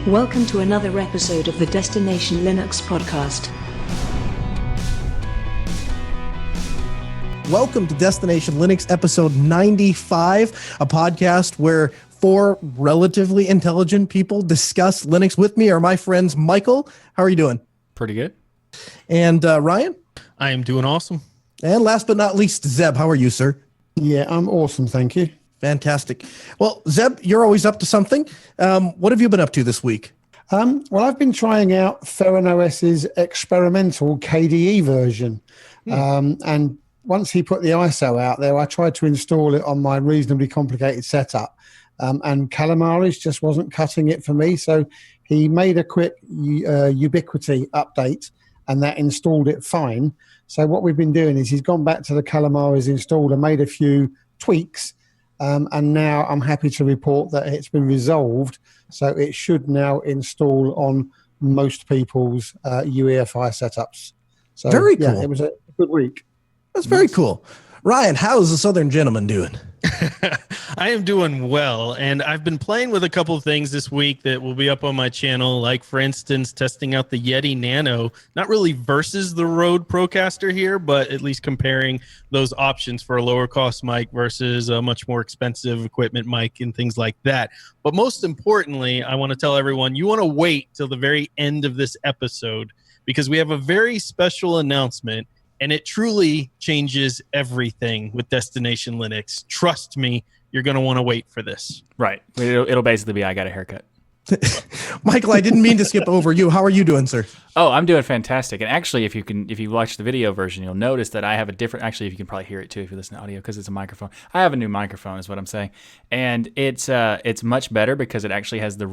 Welcome to another episode of the Destination Linux podcast. Welcome to Destination Linux episode 95, a podcast where four relatively intelligent people discuss Linux. With me are my friends Michael. How are you doing? Pretty good. And Ryan? I am doing awesome. And last but not least, Zeb. How are you, sir? Yeah, I'm awesome. Thank you. Fantastic. Well, Zeb, you're always up to something. What have you been up to this week? Well, I've been trying out TheranosOS's experimental KDE version. And once he put the ISO out there, I tried to install it on my reasonably complicated setup. And Calamares just wasn't cutting it for me. So he made a quick Ubiquity update, and that installed it fine. So what we've been doing is he's gone back to the Calamares installer, made a few tweaks, and now I'm happy to report that it's been resolved. So it should now install on most people's UEFI setups. So Very cool. Yeah, it was a good week. That's very cool. Ryan, how's the Southern gentleman doing? I am doing well, and I've been playing with a couple of things this week that will be up on my channel, like, for instance, testing out the Yeti Nano, not really versus the Rode Procaster here, but at least comparing those options for a lower-cost mic versus a much more expensive equipment mic and things like that. But most importantly, I want to tell everyone, you want to wait till the very end of this episode because we have a very special announcement. And it truly changes everything with Destination Linux. Trust me, you're going to want to wait for this. Right. It'll basically be, I got a haircut. Michael, I didn't mean to skip over you. How are you doing, sir? Oh, I'm doing fantastic. And actually, if you watch the video version, you'll notice that I have a different, actually, if you can probably hear it too, if you listen to audio, because it's a microphone. I have a new microphone is what I'm saying. And it's much better because it actually has the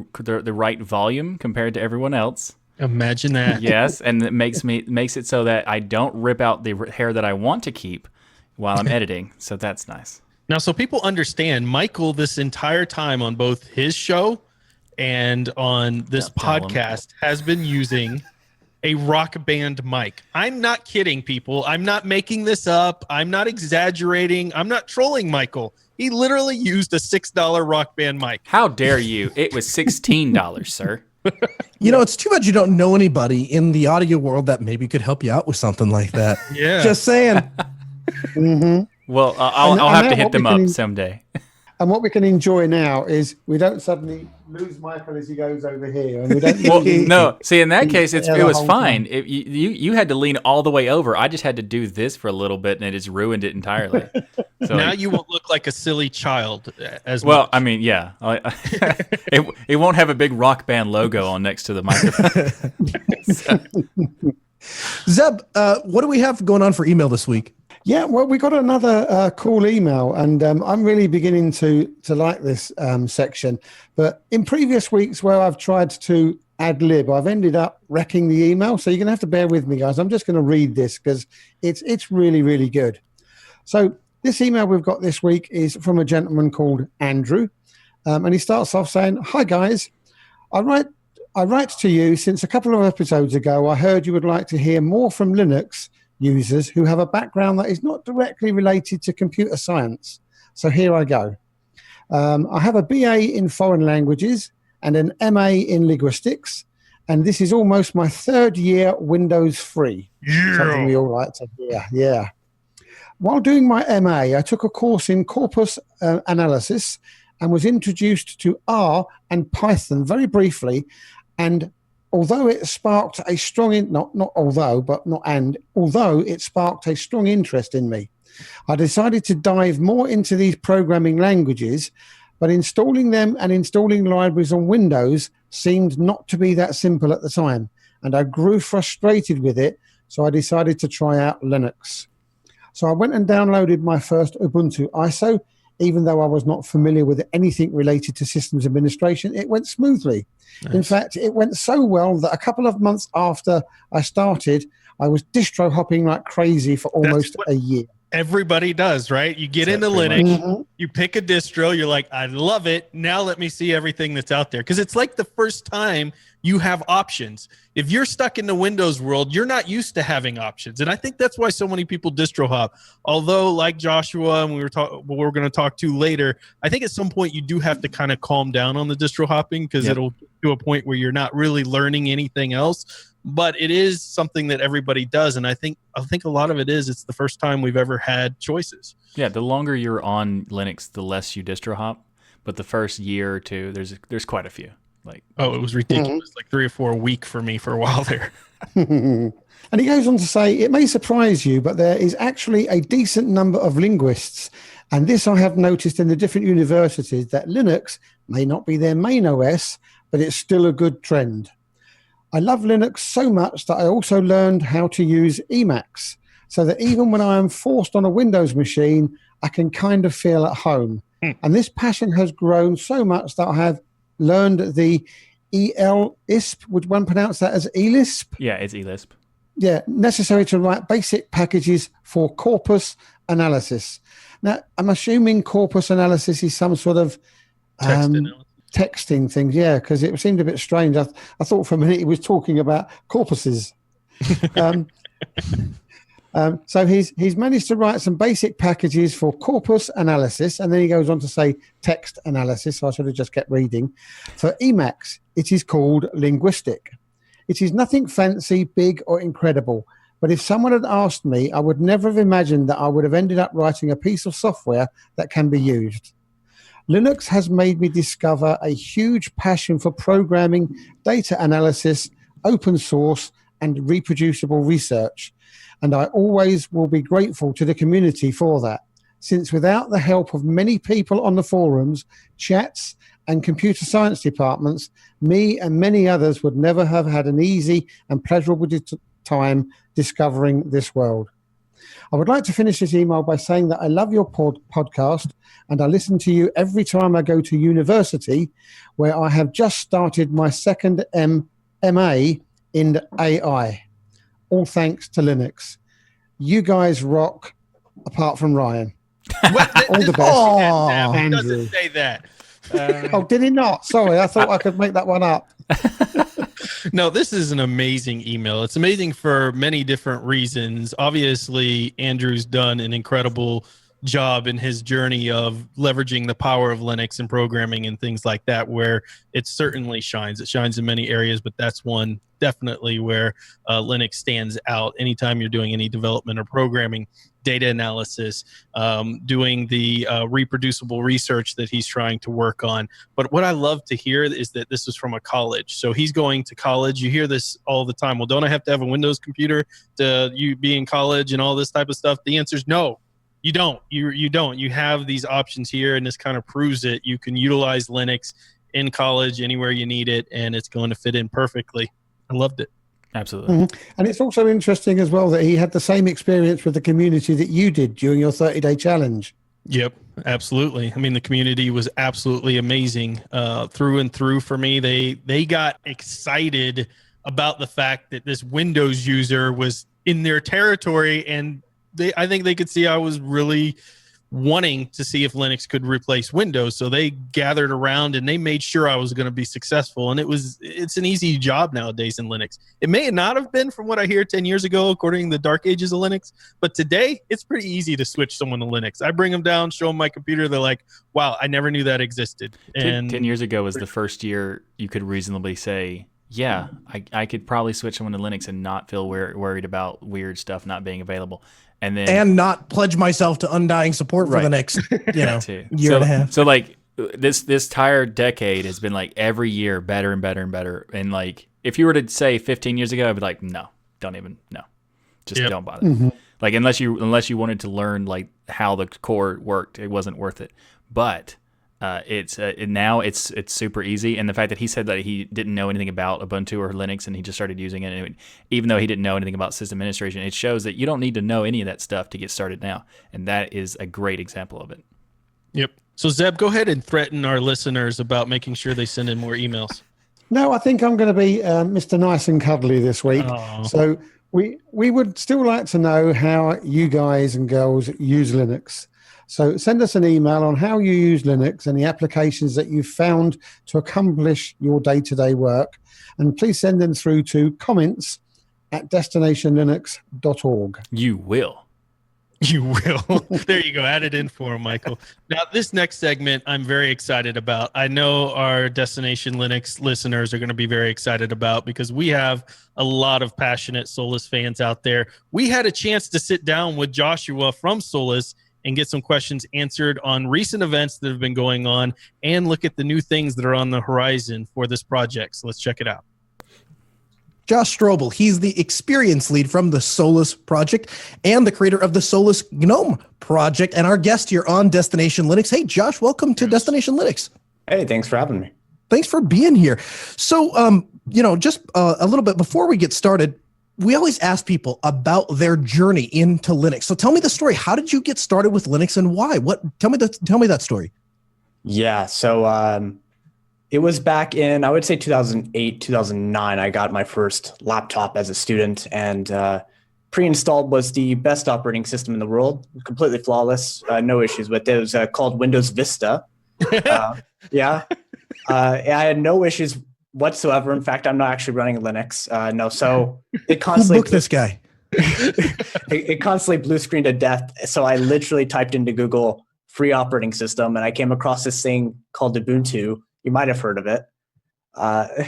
right volume compared to everyone else. Imagine that. Yes, and it makes it so that I don't rip out the hair that I want to keep while I'm editing. So that's nice. Now, so people understand, Michael, this entire time on both his show and on this podcast, has been using a Rock Band mic. I'm not kidding, people. I'm not making this up. I'm not exaggerating. I'm not trolling Michael. He literally used a $6 Rock Band mic. How dare you? It was $16, sir. You know, it's too bad you don't know anybody in the audio world that maybe could help you out with something like that. Yeah. Just saying. Mm-hmm. Well, I'll have to hit them up someday. And what we can enjoy now is we don't suddenly lose Michael as he goes over here. And we don't no. See, in that case, it was fine. You had to lean all the way over. I just had to do this for a little bit, and it just ruined it entirely. So now you won't look like a silly child as well. much. I mean, yeah, it won't have a big Rock Band logo on next to the microphone. Zeb, what do we have going on for email this week? Yeah, well, we got another cool email, and I'm really beginning to like this section. But in previous weeks where I've tried to ad lib, I've ended up wrecking the email. So you're going to have to bear with me, guys. I'm just going to read this because it's really, really good. So this email we've got this week is from a gentleman called Andrew. And he starts off saying, "Hi, guys. I write to you since a couple of episodes ago. I heard you would like to hear more from Linux users who have a background that is not directly related to computer science. So here I go. I have a BA in foreign languages and an MA in linguistics, and this is almost my third year Windows free." Yeah. Something we all like to hear. Yeah. While doing my MA, I took a course in corpus analysis and was introduced to R and Python very briefly, and although it sparked a strong although it sparked a strong interest in me, I decided to dive more into these programming languages, but installing them and installing libraries on Windows seemed not to be that simple at the time, and I grew frustrated with it, so I decided to try out Linux. So I went and downloaded my first Ubuntu ISO. Even though I was not familiar with anything related to systems administration, it went smoothly. Nice. In fact, it went so well that a couple of months after I started, I was distro hopping like crazy for almost a year. Everybody does, right? You get into pretty Linux, you pick a distro, you're like, I love it. Now let me see everything that's out there. Because it's like the first time you have options. If you're stuck in the Windows world, you're not used to having options. And I think that's why so many people distro hop. Although, like Joshua, and we're going to talk to later, I think at some point you do have to kind of calm down on the distro hopping, because it'll get to a point where you're not really learning anything else. But it is something that everybody does, and I think a lot of it is it's the first time we've ever had choices. Yeah, the longer you're on Linux, the less you distro hop. But the first year or two, there's quite a few. Like, it was ridiculous, like 3 or 4 a week for me for a while there. And he goes on to say, it may surprise you, but there is actually a decent number of linguists. And this I have noticed in the different universities, that Linux may not be their main OS, but it's still a good trend. I love Linux so much that I also learned how to use Emacs, so that even when I am forced on a Windows machine, I can kind of feel at home. And this passion has grown so much that I have learned the ELISP, would one pronounce that as ELISP? Yeah, it's ELISP. Yeah, necessary to write basic packages for corpus analysis. Now, I'm assuming corpus analysis is some sort of texting things, yeah, because it seemed a bit strange. I thought for a minute he was talking about corpuses. So he's managed to write some basic packages for corpus analysis, and then he goes on to say text analysis. So I should have just kept reading. For Emacs, it is called Linguistic. It is nothing fancy, big, or incredible. But if someone had asked me, I would never have imagined that I would have ended up writing a piece of software that can be used. Linux has made me discover a huge passion for programming, data analysis, open source, and reproducible research. And I always will be grateful to the community for that, since without the help of many people on the forums, chats, and computer science departments, me and many others would never have had an easy and pleasurable time discovering this world. I would like to finish this email by saying that I love your podcast, and I listen to you every time I go to university, where I have just started my second MA in AI. All thanks to Linux. You guys rock, apart from Ryan. All the best. He doesn't say that. Oh, did he not? Sorry, I thought I could make that one up. No, this is an amazing email. It's amazing for many different reasons. Obviously, Andrew's done an incredible job in his journey of leveraging the power of Linux and programming and things like that, where it certainly shines. It shines in many areas, but that's one definitely where Linux stands out. Anytime you're doing any development or programming, data analysis, doing the reproducible research that he's trying to work on. But what I love to hear is that this is from a college. So he's going to college. You hear this all the time. Well, don't I have to have a Windows computer to you be in college and all this type of stuff? The answer is no. You don't. You don't. You have these options here, and this kind of proves it. You can utilize Linux in college anywhere you need it, and it's going to fit in perfectly. I loved it. Absolutely. Mm-hmm. And it's also interesting as well that he had the same experience with the community that you did during your 30-day challenge. Yep, absolutely. I mean, the community was absolutely amazing through and through for me. They got excited about the fact that this Windows user was in their territory, and I think they could see I was really wanting to see if Linux could replace Windows. So they gathered around and they made sure I was going to be successful. And it's an easy job nowadays in Linux. It may not have been from what I hear 10 years ago, according to the dark ages of Linux, but today it's pretty easy to switch someone to Linux. I bring them down, show them my computer. They're like, wow, I never knew that existed. And 10 years ago was the first year you could reasonably say, yeah, I could probably switch someone to Linux and not feel worried about weird stuff not being available. And not pledge myself to undying support for the next year and a half. So like this entire decade has been like every year better and better and better. And like if you were to say 15 years ago, I'd be like, no, don't bother. Mm-hmm. Like unless you wanted to learn like how the core worked, it wasn't worth it. But now it's super easy, and the fact that he said that he didn't know anything about Ubuntu or Linux and he just started using it, and even though he didn't know anything about system administration, it shows that you don't need to know any of that stuff to get started now, and that is a great example of it. Yep. So Zeb, go ahead and threaten our listeners about making sure they send in more emails. No, I think I'm going to be Mr. Nice and Cuddly this week. Oh. So We would still like to know how you guys and girls use Linux. So send us an email on how you use Linux and the applications that you've found to accomplish your day-to-day work. And please send them through to comments@destinationlinux.org. You will. You will. There you go. Add it in for him, Michael. Now, this next segment I'm very excited about. I know our Destination Linux listeners are going to be very excited about because we have a lot of passionate Solus fans out there. We had a chance to sit down with Joshua from Solus and get some questions answered on recent events that have been going on and look at the new things that are on the horizon for this project. So let's check it out. Josh Strobel, he's the experience lead from the Solus project and the creator of the Solus GNOME project, and our guest here on Destination Linux. Hey, Josh, welcome to Destination Linux. Hey, thanks for having me. Thanks for being here. So, just a little bit before we get started, we always ask people about their journey into Linux. So tell me the story. How did you get started with Linux and why? Tell me that story. Yeah, so it was back in, I would say 2008, 2009. I got my first laptop as a student, and pre-installed was the best operating system in the world, completely flawless, no issues with it. It was called Windows Vista. I had no issues whatsoever. In fact, I'm not actually running Linux. So it constantly... Who booked this guy? it constantly blue screened to death. So I literally typed into Google free operating system, and I came across this thing called Ubuntu. You might have heard of it.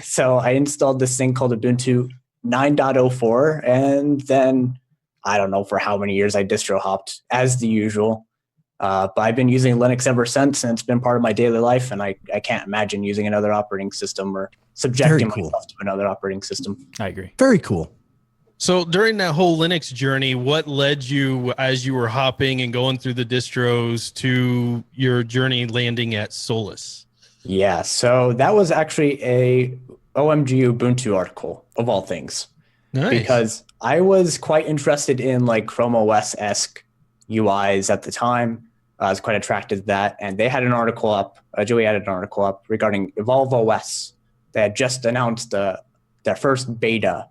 So I installed this thing called Ubuntu 9.04, and then I don't know for how many years I distro hopped as the usual. But I've been using Linux ever since, and it's been part of my daily life, and I can't imagine using another operating system or subjecting myself to another operating system. I agree. Very cool. So during that whole Linux journey, what led you as you were hopping and going through the distros to your journey landing at Solus? Yeah, so that was actually a OMG Ubuntu article of all things. Nice. Because I was quite interested in like Chrome OS-esque UIs at the time. I was quite attracted to that. And they had an article up, Joey had an article up regarding Evolve OS. They had just announced their first beta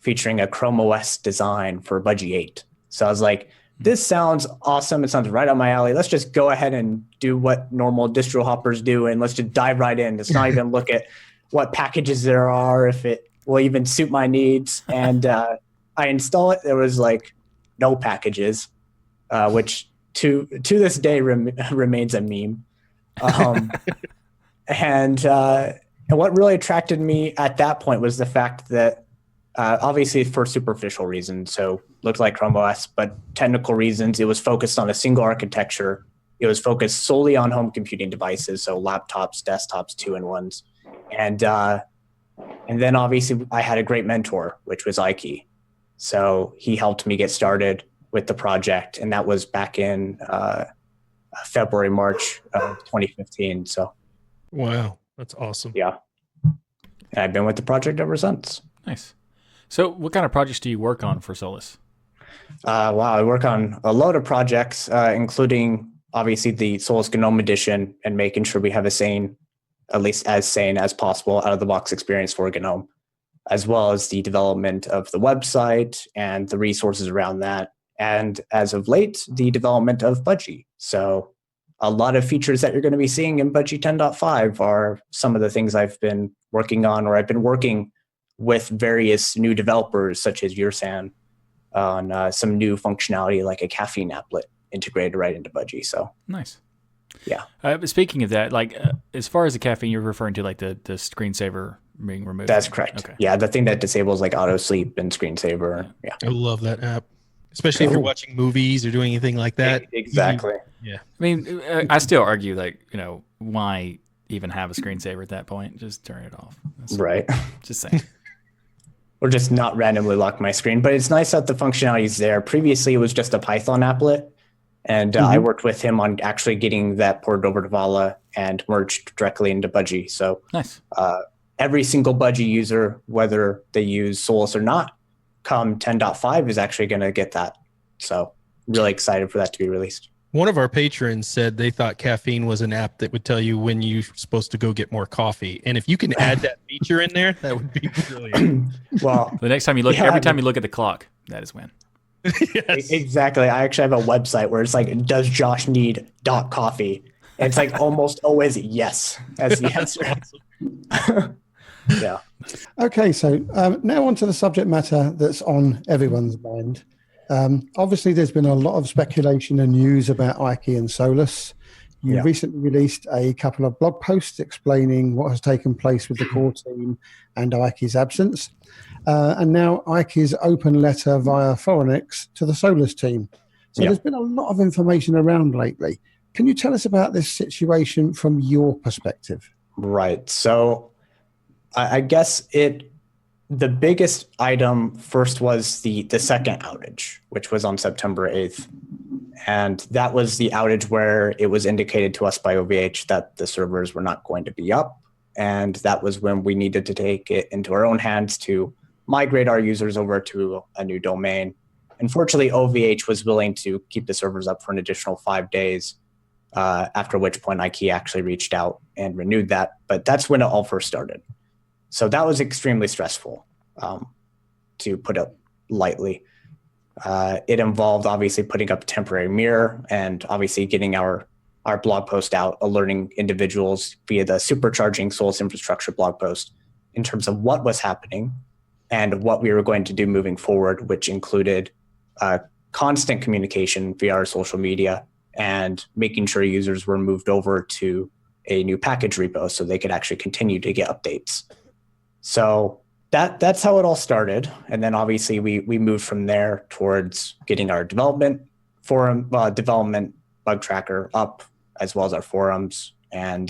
featuring a Chrome OS design for Budgie 8. So I was like, this sounds awesome. It sounds right up my alley. Let's just go ahead and do what normal distro hoppers do, and let's just dive right in. Let's not even look at what packages there are, if it will even suit my needs. And I install it. There was like no packages, which to this day remains a meme. And what really attracted me at that point was the fact that obviously for superficial reasons, so looked like Chrome OS, but technical reasons, it was focused on a single architecture. It was focused solely on home computing devices, so laptops, desktops, two-in-ones. And then obviously I had a great mentor, which was Ike. So he helped me get started with the project, and that was back in February, March of 2015. So, wow, that's awesome. Yeah. And I've been with the project ever since. Nice. So what kind of projects do you work on for Solus? Wow, I work on a load of projects, including obviously the Solus GNOME edition and making sure we have at least as sane as possible out of the box experience for GNOME, as well as the development of the website and the resources around that. And as of late, the development of Budgie. So a lot of features that you're going to be seeing in Budgie 10.5 are some of the things I've been working on, or I've been working with various new developers such as Yursan on some new functionality like a caffeine applet integrated right into Budgie. So nice. Yeah. Speaking of that, like as far as the caffeine, you're referring to like the screensaver being removed. That's correct. Okay. Yeah, the thing that disables like auto sleep and screensaver. Yeah. I love that app, especially if you're watching movies or doing anything like that. Exactly. Yeah. I mean, I still argue like, why even have a screensaver at that point? Just turn it off. Right. Just saying. Or just not randomly lock my screen. But it's nice that the functionality is there. Previously, it was just a Python applet. And I worked with him on actually getting that ported over to Vala and merged directly into Budgie. So nice. Every single Budgie user, whether they use Solus or not, come 10.5 is actually going to get that. So really excited for that to be released. One of our patrons said they thought caffeine was an app that would tell you when you're supposed to go get more coffee. And if you can add that feature in there, that would be brilliant. Well, The next time you look, every time you look at the clock, that is when. Yes. exactly. I actually have a website where it's like, does Josh need .coffee? And it's like almost always yes as the answer. Yeah. Okay, so now on to the subject matter that's on everyone's mind. Obviously, there's been a lot of speculation and news about Ike and Solus. You recently released a couple of blog posts explaining what has taken place with the core team and Ike's absence. And now Ike's open letter via Forenix to the Solus team. So there's been a lot of information around lately. Can you tell us about this situation from your perspective? Right. So I guess the biggest item first was the second outage, which was on September 8th. And that was the outage where it was indicated to us by OVH that the servers were not going to be up. And that was when we needed to take it into our own hands to migrate our users over to a new domain. Unfortunately, OVH was willing to keep the servers up for an additional 5 days, after which point Ike actually reached out and renewed that. But that's when it all first started. So that was extremely stressful, to put it lightly. It involved obviously putting up a temporary mirror and obviously getting our blog post out, alerting individuals via the Supercharging Solus Infrastructure blog post in terms of what was happening and what we were going to do moving forward, which included constant communication via our social media and making sure users were moved over to a new package repo so they could actually continue to get updates. So that's how it all started. And then obviously we moved from there towards getting our development forum, development bug tracker up, as well as our forums. And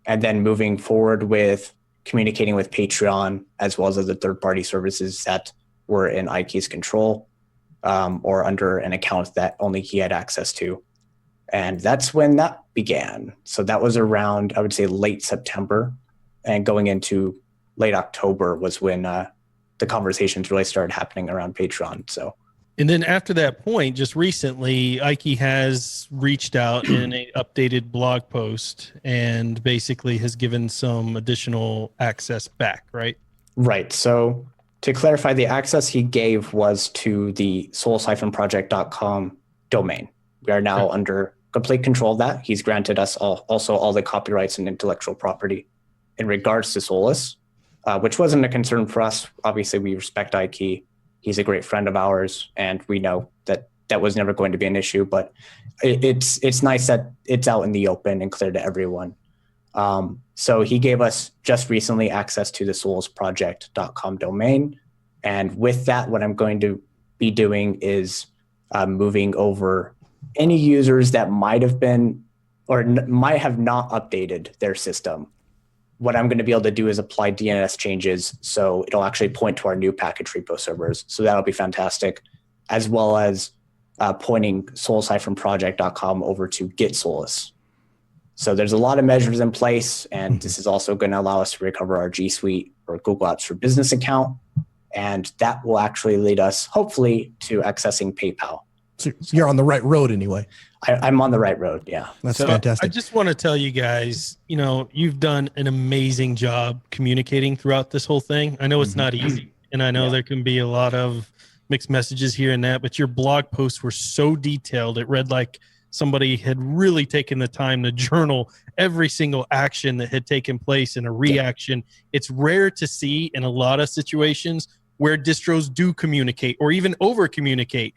then moving forward with communicating with Patreon, as well as other third-party services that were in Ike's control, or under an account that only he had access to. And that's when that began. So that was around, I would say, late September, and going into late October was when the conversations really started happening around Patreon. So, and then after that point, just recently, Ike has reached out in an updated blog post and basically has given some additional access back, right? Right. So to clarify, the access he gave was to the solus-project.com domain. We are now under complete control of that. He's granted us also all the copyrights and intellectual property in regards to Solus, which wasn't a concern for us. Obviously, we respect Ike. He's a great friend of ours, and we know that that was never going to be an issue. But it's nice that it's out in the open and clear to everyone. So he gave us just recently access to the solus-project.com domain. And with that, what I'm going to be doing is moving over any users that might have been or might have not updated their system. What I'm going to be able to do is apply DNS changes, so it'll actually point to our new package repo servers. So that'll be fantastic, as well as pointing solus-project.com over to Get Solus. So there's a lot of measures in place, and this is also going to allow us to recover our G Suite or Google Apps for Business account, and that will actually lead us, hopefully, to accessing PayPal. So you're on the right road anyway. I'm on the right road, yeah. That's So fantastic. I just want to tell you guys, you've done an amazing job communicating throughout this whole thing. I know it's not easy, and I know there can be a lot of mixed messages here and that, but your blog posts were so detailed. It read like somebody had really taken the time to journal every single action that had taken place and a reaction. It's rare to see in a lot of situations where distros do communicate or even over communicate.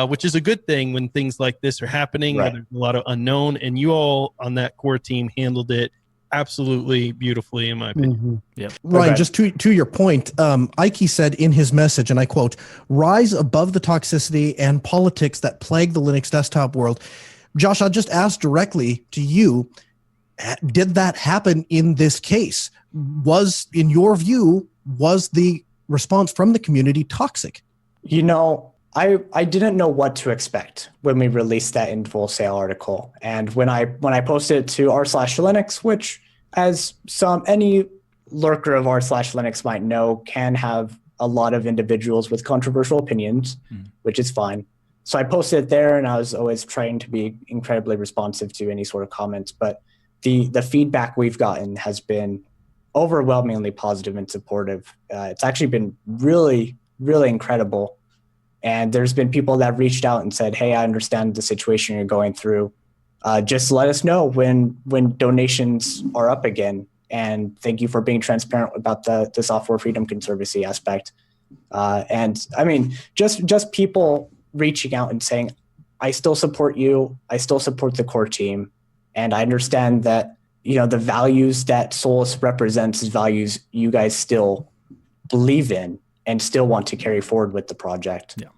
Which is a good thing when things like this are happening. Right. There's a lot of unknown, and you all on that core team handled it absolutely beautifully, in my opinion. Mm-hmm. Yep. Ryan, just to your point, Ike said in his message, and I quote, "Rise above the toxicity and politics that plague the Linux desktop world." Josh, I'll just ask directly to you, did that happen in this case? In your view, was the response from the community toxic? I didn't know what to expect when we released that in Full Sail article. And when I posted it to r/Linux, which as any lurker of r/Linux might know, can have a lot of individuals with controversial opinions, which is fine. So I posted it there, and I was always trying to be incredibly responsive to any sort of comments. But the feedback we've gotten has been overwhelmingly positive and supportive. It's actually been really, really incredible. And there's been people that have reached out and said, "Hey, I understand the situation you're going through. Just let us know when donations are up again. And thank you for being transparent about the Software Freedom Conservancy aspect." And I mean, just people reaching out and saying, "I still support you. I still support the core team. And I understand that, the values that Solus represents is values you guys still believe in and still want to carry forward with the project." Yeah.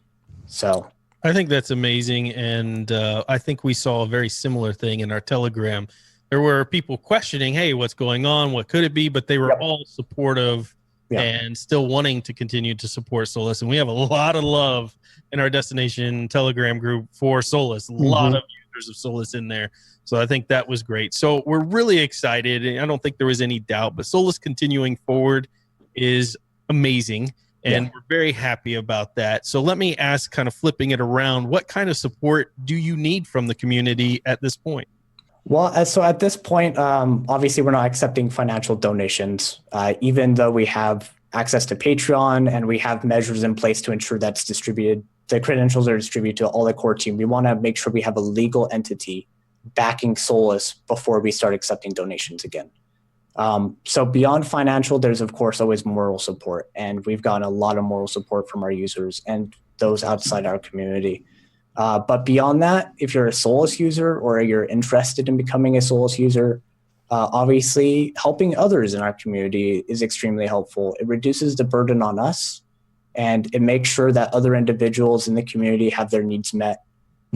So I think that's amazing. And I think we saw a very similar thing in our Telegram. There were people questioning, hey, what's going on? What could it be? But they were all supportive and still wanting to continue to support Solus. And we have a lot of love in our destination Telegram group for Solus. A lot of users of Solus in there. So I think that was great. So we're really excited. And I don't think there was any doubt, but Solus continuing forward is amazing. And we're very happy about that. So let me ask, kind of flipping it around, what kind of support do you need from the community at this point? Well, so at this point, obviously we're not accepting financial donations, even though we have access to Patreon and we have measures in place to ensure that's distributed. The credentials are distributed to all the core team. We want to make sure we have a legal entity backing Solus before we start accepting donations again. So beyond financial, there's of course always moral support, and we've gotten a lot of moral support from our users and those outside our community. But beyond that, if you're a Solus user or you're interested in becoming a Solus user, obviously helping others in our community is extremely helpful. It reduces the burden on us, and it makes sure that other individuals in the community have their needs met.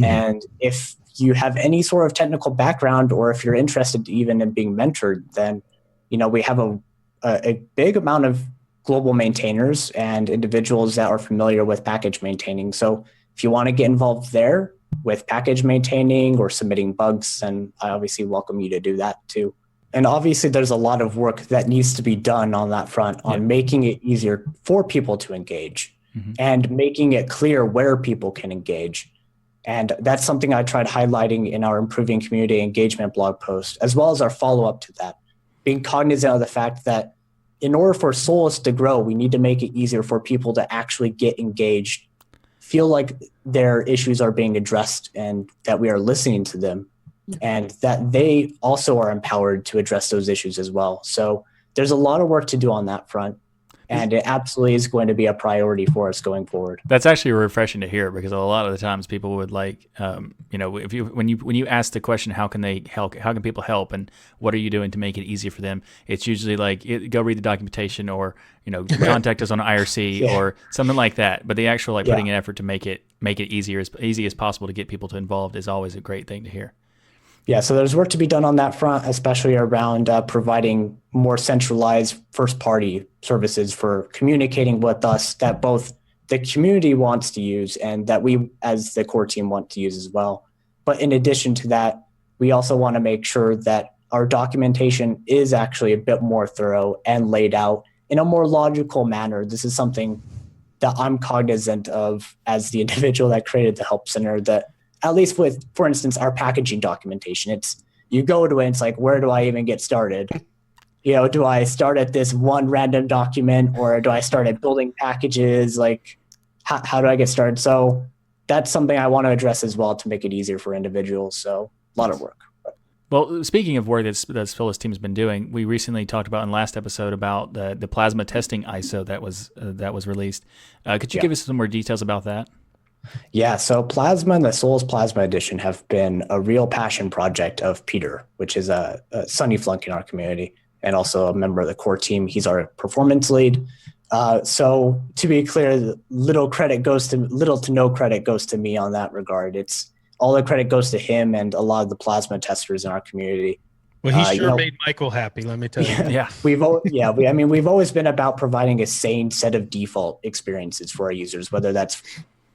And if you have any sort of technical background, or if you're interested even in being mentored, then we have a big amount of global maintainers and individuals that are familiar with package maintaining. So if you want to get involved there with package maintaining or submitting bugs, then I obviously welcome you to do that too. And obviously there's a lot of work that needs to be done on that front on making it easier for people to engage and making it clear where people can engage. And that's something I tried highlighting in our Improving Community Engagement blog post, as well as our follow-up to that. Being cognizant of the fact that in order for Solus to grow, we need to make it easier for people to actually get engaged, feel like their issues are being addressed and that we are listening to them, and that they also are empowered to address those issues as well. So there's a lot of work to do on that front, and it absolutely is going to be a priority for us going forward. That's actually refreshing to hear, because a lot of the times people would like, when you ask the question, how can they help? How can people help? And what are you doing to make it easier for them? It's usually like, go read the documentation, or contact us on IRC or something like that. But the actual putting an effort to make it easy as possible to get people to involved is always a great thing to hear. Yeah, so there's work to be done on that front, especially around providing more centralized first-party services for communicating with us that both the community wants to use and that we as the core team want to use as well. But in addition to that, we also want to make sure that our documentation is actually a bit more thorough and laid out in a more logical manner. This is something that I'm cognizant of as the individual that created the Help Center, that at least with, for instance, our packaging documentation, you go to it, it's like, where do I even get started? Do I start at this one random document, or do I start at building packages? Like, how do I get started? So that's something I want to address as well to make it easier for individuals. So a lot of work. Well, speaking of work that Solus team has been doing, we recently talked about in the last episode about the plasma testing ISO that was released. Could you give us some more details about that? Yeah, so Plasma and the Solus Plasma Edition have been a real passion project of Peter, which is a Sunny Flunk in our community and also a member of the core team. He's our performance lead. So to be clear, little to no credit goes to me on that regard. It's all the credit goes to him and a lot of the Plasma testers in our community. Well, he made Michael happy, let me tell you. Yeah. We've always been about providing a sane set of default experiences for our users, whether that's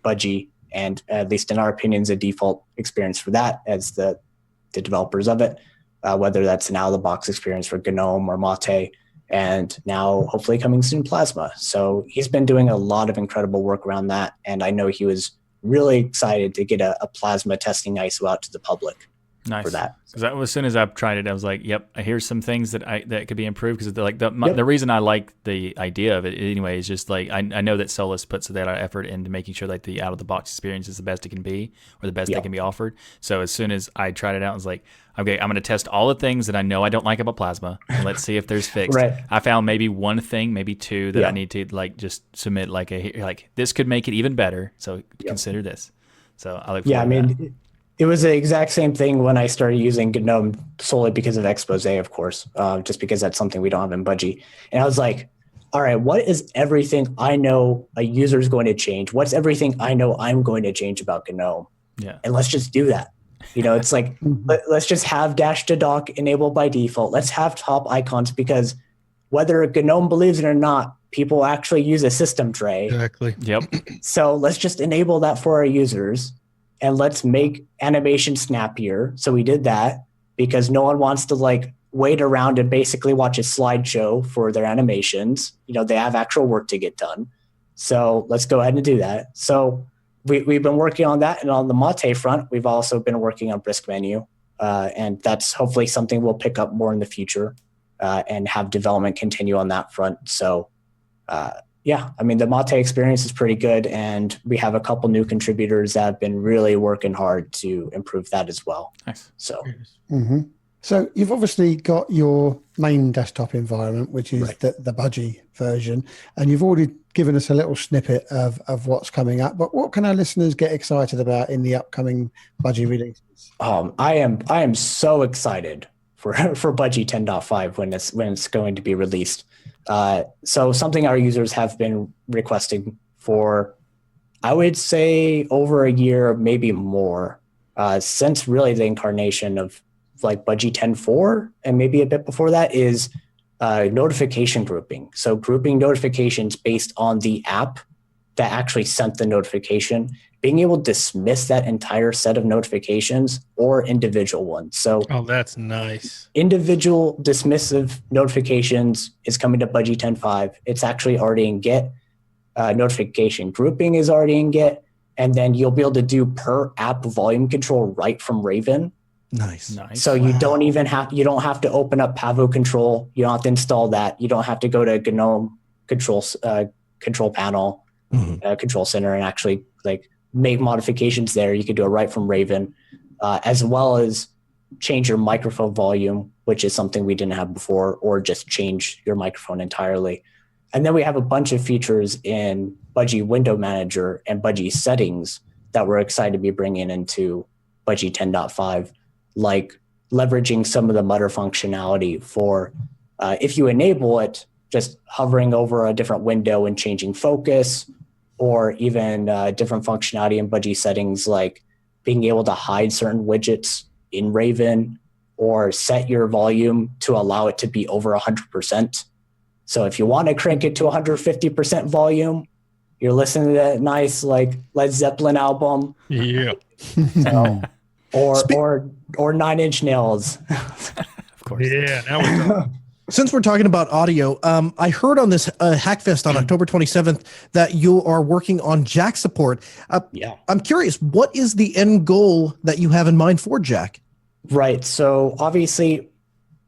Budgie, and at least in our opinions, a default experience for that as the developers of it, whether that's an out-of-the-box experience for GNOME or Mate, and now hopefully coming soon Plasma. So he's been doing a lot of incredible work around that, and I know he was really excited to get a plasma testing ISO out to the public Nice. for that. Because as soon as I tried it, I was like, "Yep, here's some things that could be improved." Because the reason I like the idea of it anyway is just like I know that Solus puts that effort into making sure that the out of the box experience is the best it can be or the best that can be offered. So as soon as I tried it out, I was like, "Okay, I'm going to test all the things that I know I don't like about Plasma, and let's see if there's fixed." Right. I found maybe one thing, maybe two that I need to like just submit like this could make it even better. So consider this. So I look forward to that. It was the exact same thing when I started using GNOME solely because of Expose, of course, just because that's something we don't have in Budgie. And I was like, all right, what is everything I know a user is going to change? What's everything I know I'm going to change about GNOME? Yeah. And let's just do that. It's like, let's just have dash to dock enabled by default. Let's have top icons because whether GNOME believes it or not, people actually use a system tray. Exactly. Yep. So let's just enable that for our users. And let's make animation snappier. So we did that because no one wants to like wait around and basically watch a slideshow for their animations. They have actual work to get done. So let's go ahead and do that. So we've been working on that. And on the Mate front, we've also been working on Brisk Menu. And that's hopefully something we'll pick up more in the future and have development continue on that front. So the Mate experience is pretty good, and we have a couple new contributors that have been really working hard to improve that as well. Nice. So, So you've obviously got your main desktop environment, which is the Budgie version, and you've already given us a little snippet of what's coming up. But what can our listeners get excited about in the upcoming Budgie releases? I am so excited for Budgie 10.5 when it's going to be released. So something our users have been requesting for, I would say, over a year, maybe more, since really the incarnation of like Budgie 10.4 and maybe a bit before that is notification grouping. So grouping notifications based on the app that actually sent the notification, being able to dismiss that entire set of notifications or individual ones. So that's nice. Individual dismissive notifications is coming to Budgie 10.5. It's actually already in Git. Notification grouping is already in Git. And then you'll be able to do per app volume control right from Raven. Nice. So you don't have to open up Pavo control. You don't have to install that. You don't have to go to GNOME control panel, control center, and actually like make modifications there. You could do it right from Raven, as well as change your microphone volume, which is something we didn't have before, or just change your microphone entirely. And then we have a bunch of features in Budgie Window Manager and Budgie Settings that we're excited to be bringing into Budgie 10.5, like leveraging some of the mutter functionality for, if you enable it, just hovering over a different window and changing focus, or even different functionality in Budgie Settings, like being able to hide certain widgets in Raven or set your volume to allow it to be over 100%. So if you want to crank it to 150% volume, you're listening to that nice like Led Zeppelin album. Yeah. So, or Nine Inch Nails. Of course. Yeah. Now we're talking. Since we're talking about audio, I heard on this Hackfest on October 27th that you are working on Jack support. I'm curious, what is the end goal that you have in mind for Jack? Right. So obviously,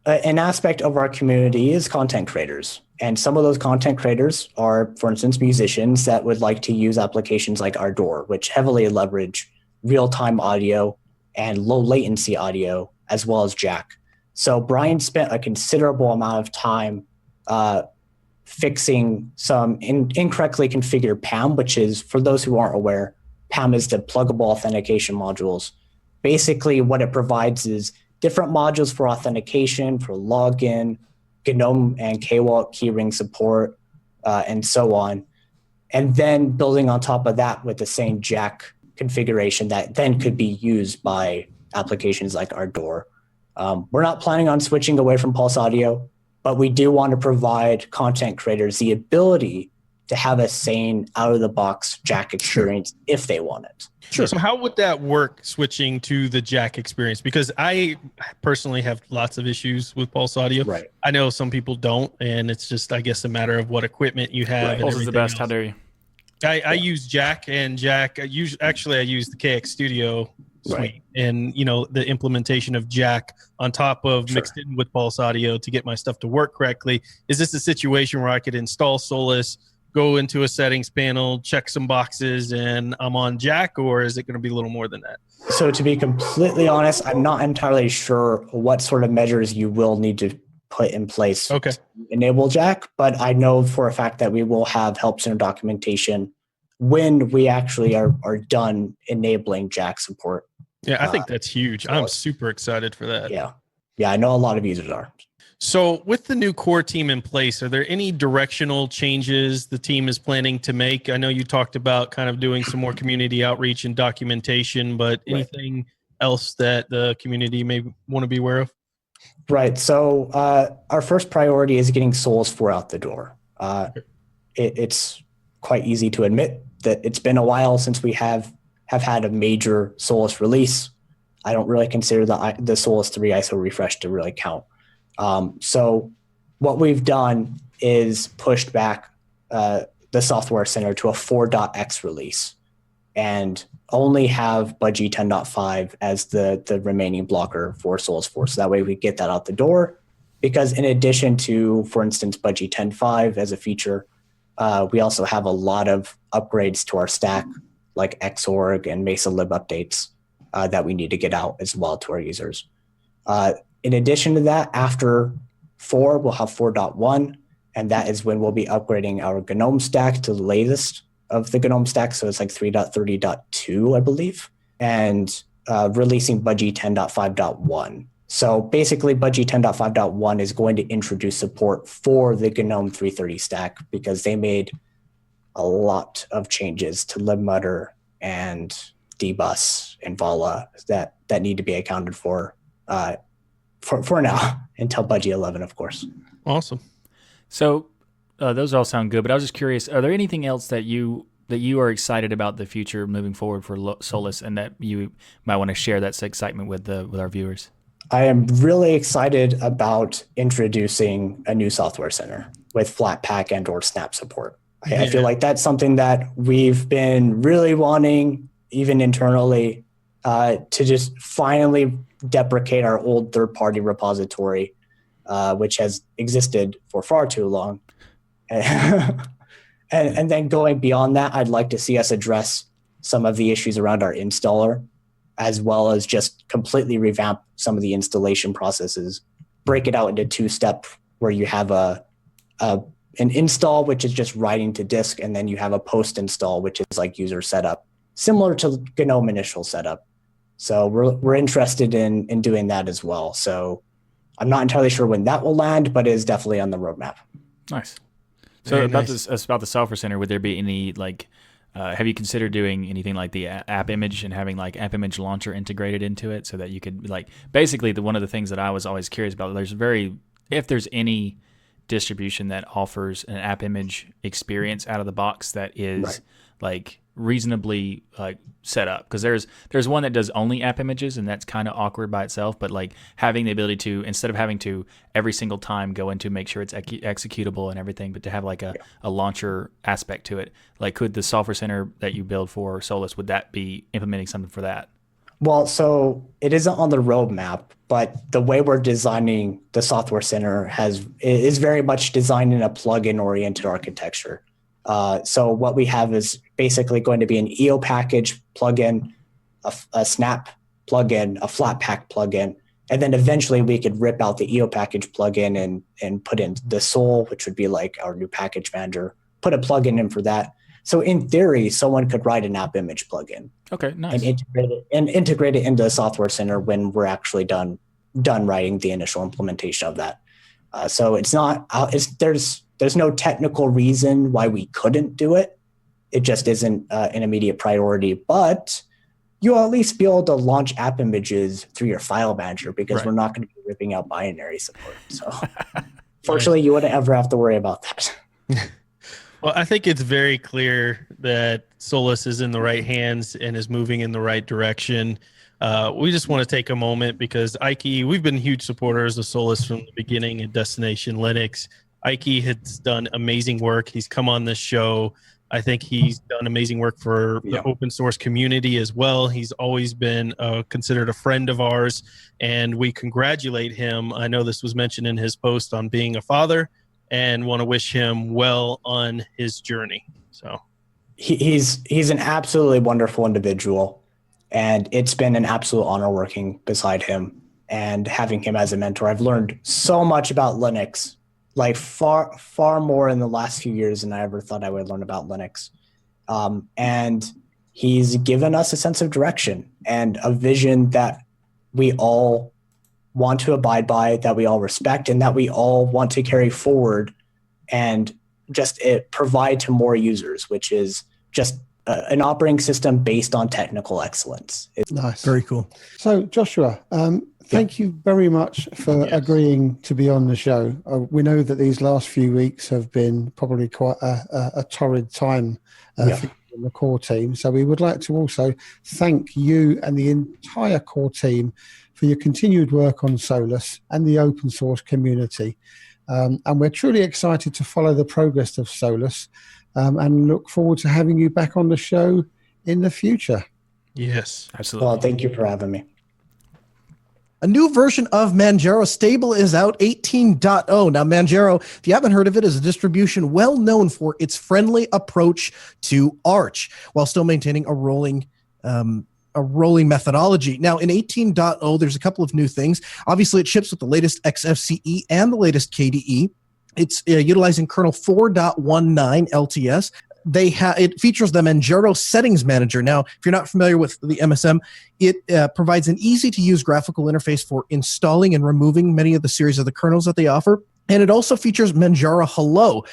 an aspect of our community is content creators. And some of those content creators are, for instance, musicians that would like to use applications like Ardor, which heavily leverage real-time audio and low latency audio, as well as Jack. So Brian spent a considerable amount of time fixing some incorrectly configured PAM, which is, for those who aren't aware, PAM is the pluggable authentication modules. Basically, what it provides is different modules for authentication, for login, GNOME and KWALT keyring support, and so on. And then building on top of that with the same Jack configuration that then could be used by applications like Ardor. We're not planning on switching away from Pulse Audio, but we do want to provide content creators the ability to have a sane, out-of-the-box Jack experience if they want it. Sure. So how would that work switching to the Jack experience? Because I personally have lots of issues with Pulse Audio. Right. I know some people don't, and it's just, I guess, a matter of what equipment you have. Right. And Pulse is the best. else. How dare you? I use Jack, and Jack. I use the KX Studio suite, Right. and the implementation of Jack on top of mixed in with Pulse Audio to get my stuff to work correctly. Is this a situation where I could install Solus, go into a settings panel, check some boxes, and I'm on Jack, or is it going to be a little more than that? So to be completely honest, I'm not entirely sure what sort of measures you will need to put in place to enable Jack, but I know for a fact that we will have help center documentation when we actually are done enabling Jack support. Yeah, I think that's huge. I'm super excited for that. Yeah, I know a lot of users are. So with the new core team in place, are there any directional changes the team is planning to make? I know you talked about kind of doing some more community outreach and documentation, but anything else that the community may want to be aware of? Right. So our first priority is getting Solus 4 out the door. It's quite easy to admit that it's been a while since we have had a major Solus release. I don't really consider the Solus 3 ISO refresh to really count. So what we've done is pushed back the software center to a 4.x release and only have Budgie 10.5 as the remaining blocker for Solus 4. So that way we get that out the door, because in addition to, for instance, Budgie 10.5 as a feature, we also have a lot of upgrades to our stack like Xorg and Mesa lib updates that we need to get out as well to our users. In addition to that, after 4, we'll have 4.1, and that is when we'll be upgrading our GNOME stack to the latest of the GNOME stack. So it's like 3.30.2, I believe, and releasing Budgie 10.5.1. So basically, Budgie 10.5.1 is going to introduce support for the GNOME 330 stack because they made a lot of changes to libmutter and dbus and vala that need to be accounted for now until Budgie 11, of course. Awesome. So those all sound good, but I was just curious, are there anything else that you are excited about the future moving forward for Solus, and that you might want to share that excitement with our viewers? I am really excited about introducing a new software center with Flatpak and or Snap support. I feel like that's something that we've been really wanting, even internally, to just finally deprecate our old third-party repository, which has existed for far too long. And then going beyond that, I'd like to see us address some of the issues around our installer, as well as just completely revamp some of the installation processes, break it out into 2-step where you have an install, which is just writing to disk, and then you have a post-install, which is like user setup, similar to GNOME initial setup. So we're interested in doing that as well. So I'm not entirely sure when that will land, but it is definitely on the roadmap. Nice. So about the software center, would there be any have you considered doing anything like the app image and having like app image launcher integrated into it so that you could basically one of the things that I was always curious about, if there's any distribution that offers an app image experience out of the box that is reasonably set up, because there's one that does only app images, and that's kind of awkward by itself, but having the ability to, instead of having to every single time go into make sure it's executable and everything, but to have a launcher aspect to it, could the software center that you build for Solus, would that be implementing something for that? Well, so it isn't on the roadmap, but the way we're designing the software center is very much designed in a plugin oriented architecture. So what we have is basically going to be an EO package plugin, a Snap plugin, a Flatpak plugin, and then eventually we could rip out the EO package plugin and put in the Sol, which would be like our new package manager, put a plugin in for that. So in theory, someone could write an app image plugin. Okay, nice. And integrate it into the software center when we're actually done writing the initial implementation of that. So it's not there's no technical reason why we couldn't do it. It just isn't an immediate priority, but you'll at least be able to launch app images through your file manager, because we're not going to be ripping out binary support. So fortunately, you wouldn't ever have to worry about that. Well, I think it's very clear that Solus is in the right hands and is moving in the right direction. We just want to take a moment because Ike, we've been huge supporters of Solus from the beginning at Destination Linux. Ike has done amazing work. He's come on this show I think he's done amazing work for the open source community as well. He's always been considered a friend of ours, and we congratulate him. I know this was mentioned in his post on being a father, and want to wish him well on his journey. So he's an absolutely wonderful individual, and it's been an absolute honor working beside him and having him as a mentor. I've learned so much about Linux, like far more in the last few years than I ever thought I would learn about Linux. And he's given us a sense of direction and a vision that we all want to abide by, that we all respect, and that we all want to carry forward and just provide to more users, which is just an operating system based on technical excellence. Nice. Very cool. So, Joshua, thank you very much for agreeing to be on the show. We know that these last few weeks have been probably quite a torrid time for you and the core team. So we would like to also thank you and the entire core team for your continued work on Solus and the open source community. And we're truly excited to follow the progress of Solus and look forward to having you back on the show in the future. Yes, absolutely. Well, thank you for having me. A new version of Manjaro stable is out, 18.0. Now, Manjaro, if you haven't heard of it, is a distribution well known for its friendly approach to Arch, while still maintaining a rolling methodology. Now, in 18.0, there's a couple of new things. Obviously, it ships with the latest XFCE and the latest KDE. It's utilizing kernel 4.19 LTS. It features the Manjaro Settings Manager. Now, if you're not familiar with the MSM, it provides an easy-to-use graphical interface for installing and removing many of the series of the kernels that they offer. And it also features Manjaro Hello,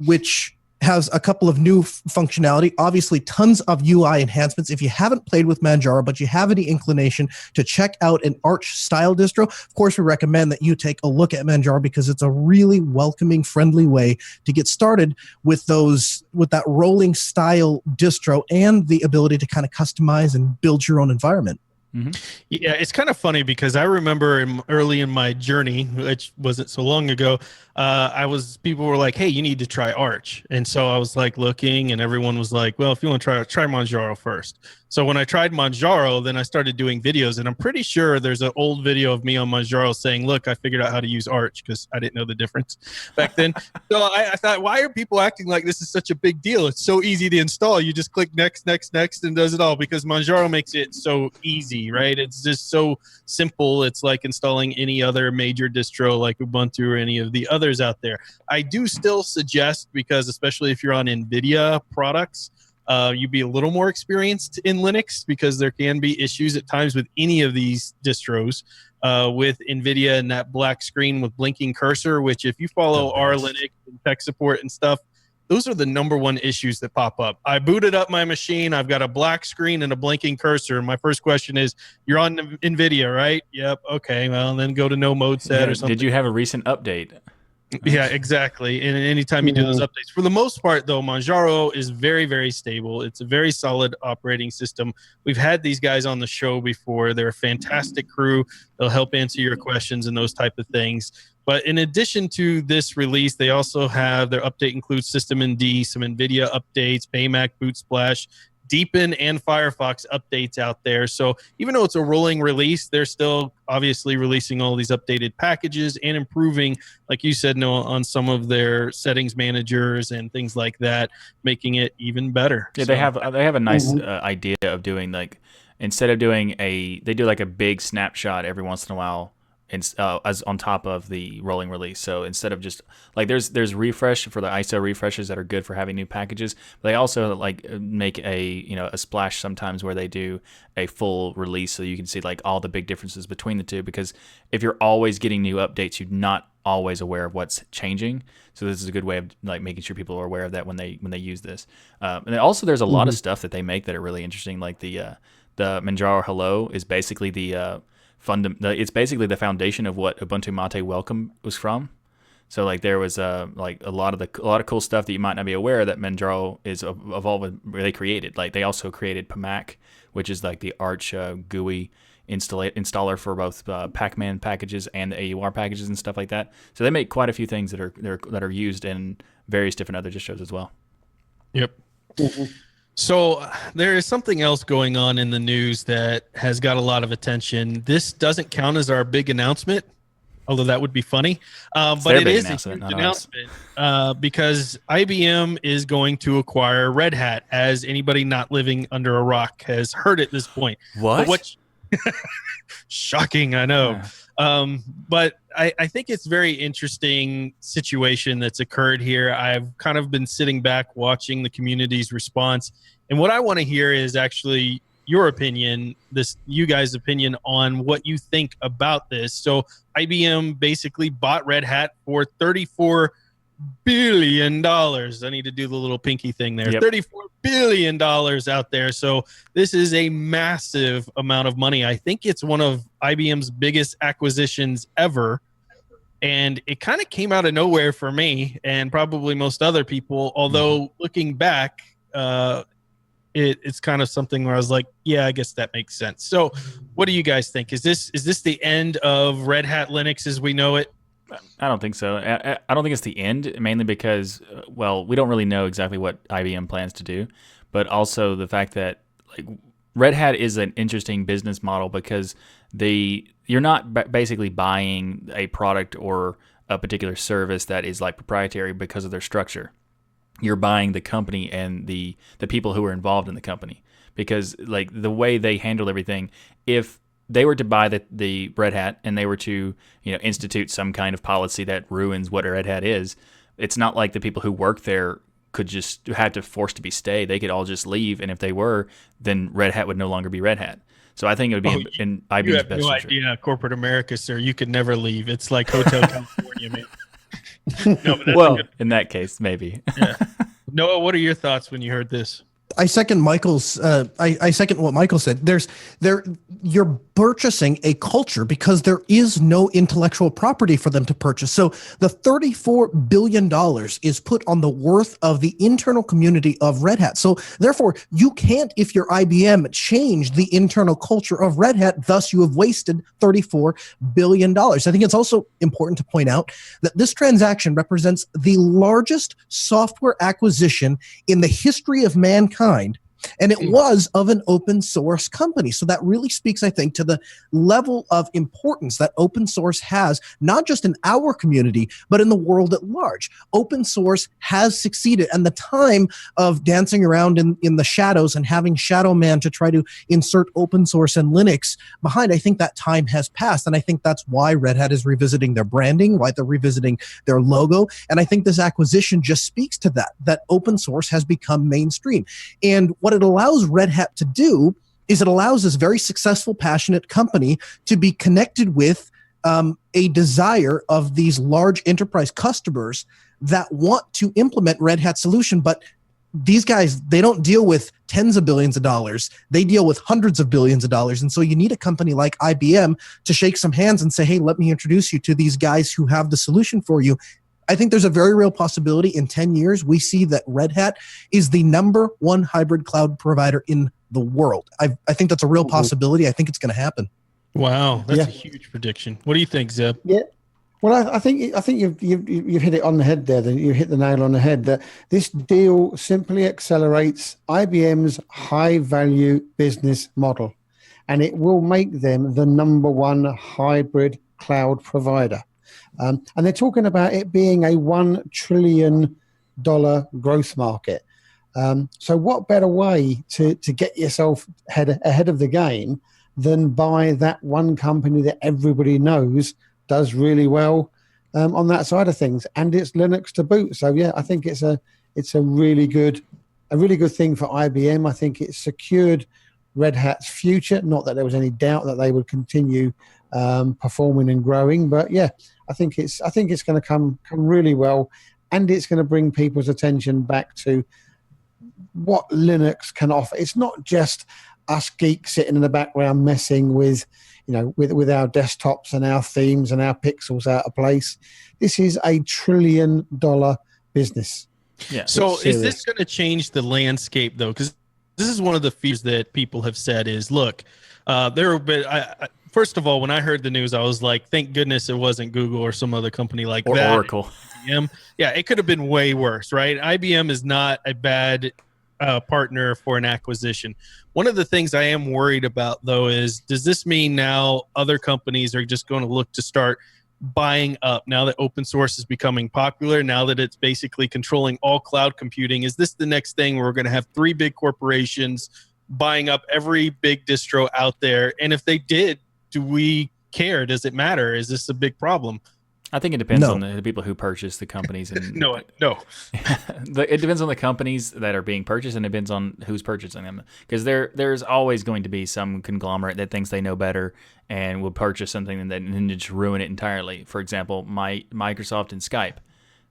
which has a couple of new functionality, obviously tons of UI enhancements. If you haven't played with Manjaro, but you have any inclination to check out an Arch-style distro, of course, we recommend that you take a look at Manjaro because it's a really welcoming, friendly way to get started with that rolling style distro and the ability to kind of customize and build your own environment. Mm-hmm. Yeah, it's kind of funny because I remember early in my journey, which wasn't so long ago, people were like, hey, you need to try Arch. And so I was like looking, and everyone was like, well, if you want to try Manjaro first. So when I tried Manjaro, then I started doing videos, and I'm pretty sure there's an old video of me on Manjaro saying, look, I figured out how to use Arch, because I didn't know the difference back then. So I thought, why are people acting like this is such a big deal? It's so easy to install. You just click next, and does it all, because Manjaro makes it so easy, right? It's just so simple. It's like installing any other major distro like Ubuntu or any of the others out there. I do still suggest, because especially if you're on NVIDIA products, you be a little more experienced in Linux, because there can be issues at times with any of these distros with NVIDIA and that black screen with blinking cursor, which if you follow our Linux and tech support and stuff, those are the number one issues that pop up. I booted up my machine. I've got a black screen and a blinking cursor. My first question is, you're on NVIDIA, right? Yep. Okay. Well, then go to no mode set or something. Did you have a recent update? Yeah, exactly. And anytime you do those updates, for the most part, though, Manjaro is very, very stable. It's a very solid operating system. We've had these guys on the show before. They're a fantastic crew. They'll help answer your questions and those type of things. But in addition to this release, they also have their update includes systemd, some NVIDIA updates, Baymac, Bootsplash, Deepin, and Firefox updates out there. So even though it's a rolling release, they're still obviously releasing all these updated packages and improving, like you said, Noah, on some of their settings managers and things like that, making it even better. Yeah, so they have a nice idea of doing, like, instead of doing they do like a big snapshot every once in a while, as on top of the rolling release. So instead of just like there's refresh for the ISO refreshes that are good for having new packages, but they also like make a splash sometimes where they do a full release so you can see like all the big differences between the two, because if you're always getting new updates, you're not always aware of what's changing. So this is a good way of like making sure people are aware of that when they use this. And then also there's a lot of stuff that they make that are really interesting, like the Manjaro Hello is basically it's basically the foundation of what Ubuntu Mate Welcome was from. So like there was like a lot of cool stuff that you might not be aware that Manjaro is evolving. They created, like they also created PMAC, which is like the Arch GUI installer for both Pacman packages and the AUR packages and stuff like that. So they make quite a few things that are used in various different other distros as well. Yep. So there is something else going on in the news that has got a lot of attention. This doesn't count as our big announcement, although that would be funny. But it is a huge announcement because IBM is going to acquire Red Hat, as anybody not living under a rock has heard at this point. What? Shocking, I know. But I think it's very interesting situation that's occurred here. I've kind of been sitting back watching the community's response. And what I want to hear is actually your opinion, you guys' opinion on what you think about this. So IBM basically bought Red Hat for $34 billion. I need to do the little pinky thing there. Yep. $34 billion out there. So this is a massive amount of money. I think it's one of IBM's biggest acquisitions ever. And it kind of came out of nowhere for me and probably most other people. Although looking back, it's kind of something where I was like, yeah, I guess that makes sense. So what do you guys think? Is this the end of Red Hat Linux as we know it? I don't think so. I don't think it's the end, mainly because, well, we don't really know exactly what IBM plans to do, but also the fact that like Red Hat is an interesting business model because you're not basically buying a product or a particular service that is like proprietary because of their structure. You're buying the company and the people who are involved in the company, because like the way they handle everything, if they were to buy the Red Hat and they were to, institute some kind of policy that ruins what a Red Hat is, it's not like the people who work there could just had to force to be stay. They could all just leave, and if they were, then Red Hat would no longer be Red Hat. So I think it would be in IBM's best interest. You have no idea, corporate America, sir. You could never leave. It's like Hotel California, man. No, well, in that case, maybe. Yeah. Noah, what are your thoughts when you heard this? I second Michael's. I second what Michael said. You're purchasing a culture because there is no intellectual property for them to purchase. So the $34 billion is put on the worth of the internal community of Red Hat. So therefore, you can't, if you're IBM, change the internal culture of Red Hat. Thus, you have wasted $34 billion. I think it's also important to point out that this transaction represents the largest software acquisition in the history of mankind. And it was of an open source company. So that really speaks, I think, to the level of importance that open source has, not just in our community, but in the world at large. Open source has succeeded. And the time of dancing around in the shadows and having Shadow Man to try to insert open source and Linux behind, I think that time has passed. And I think that's why Red Hat is revisiting their branding, why they're revisiting their logo. And I think this acquisition just speaks to that open source has become mainstream. And what it allows Red Hat to do is it allows this very successful, passionate company to be connected with a desire of these large enterprise customers that want to implement Red Hat solution. But these guys, they don't deal with tens of billions of dollars. They deal with hundreds of billions of dollars. And so you need a company like IBM to shake some hands and say, hey, let me introduce you to these guys who have the solution for you. I think there's a very real possibility in 10 years, we see that Red Hat is the number one hybrid cloud provider in the world. I think that's a real possibility. I think it's going to happen. Wow, that's a huge prediction. What do you think, Zeb? Yeah. Well, I think you've hit it on the head there. You hit the nail on the head. That this deal simply accelerates IBM's high-value business model, and it will make them the number one hybrid cloud provider. And they're talking about it being a $1 trillion growth market. So what better way to get yourself ahead of the game than buy that one company that everybody knows does really well on that side of things, and it's Linux to boot. So yeah, I think it's a really good thing for IBM. I think it secured Red Hat's future. Not that there was any doubt that they would continue performing and growing, but yeah, I think it's going to come really well, and it's going to bring people's attention back to what Linux can offer. It's not just us geeks sitting in the background messing with our desktops and our themes and our pixels out of place. This is a $1 trillion business. Yeah. So is this going to change the landscape though? Because this is one of the fears that people have said is, look, first of all, when I heard the news, I was like, thank goodness it wasn't Google or some other company like that. Or Oracle. Yeah, it could have been way worse, right? IBM is not a bad partner for an acquisition. One of the things I am worried about, though, is does this mean now other companies are just going to look to start buying up now that open source is becoming popular, now that it's basically controlling all cloud computing? Is this the next thing where we're going to have 3 big corporations buying up every big distro out there? And if they did, do we care? Does it matter? Is this a big problem? I think it depends on the people who purchase the companies. And No. It depends on the companies that are being purchased, and it depends on who's purchasing them. Because there's always going to be some conglomerate that thinks they know better and will purchase something and then just ruin it entirely. For example, Microsoft and Skype.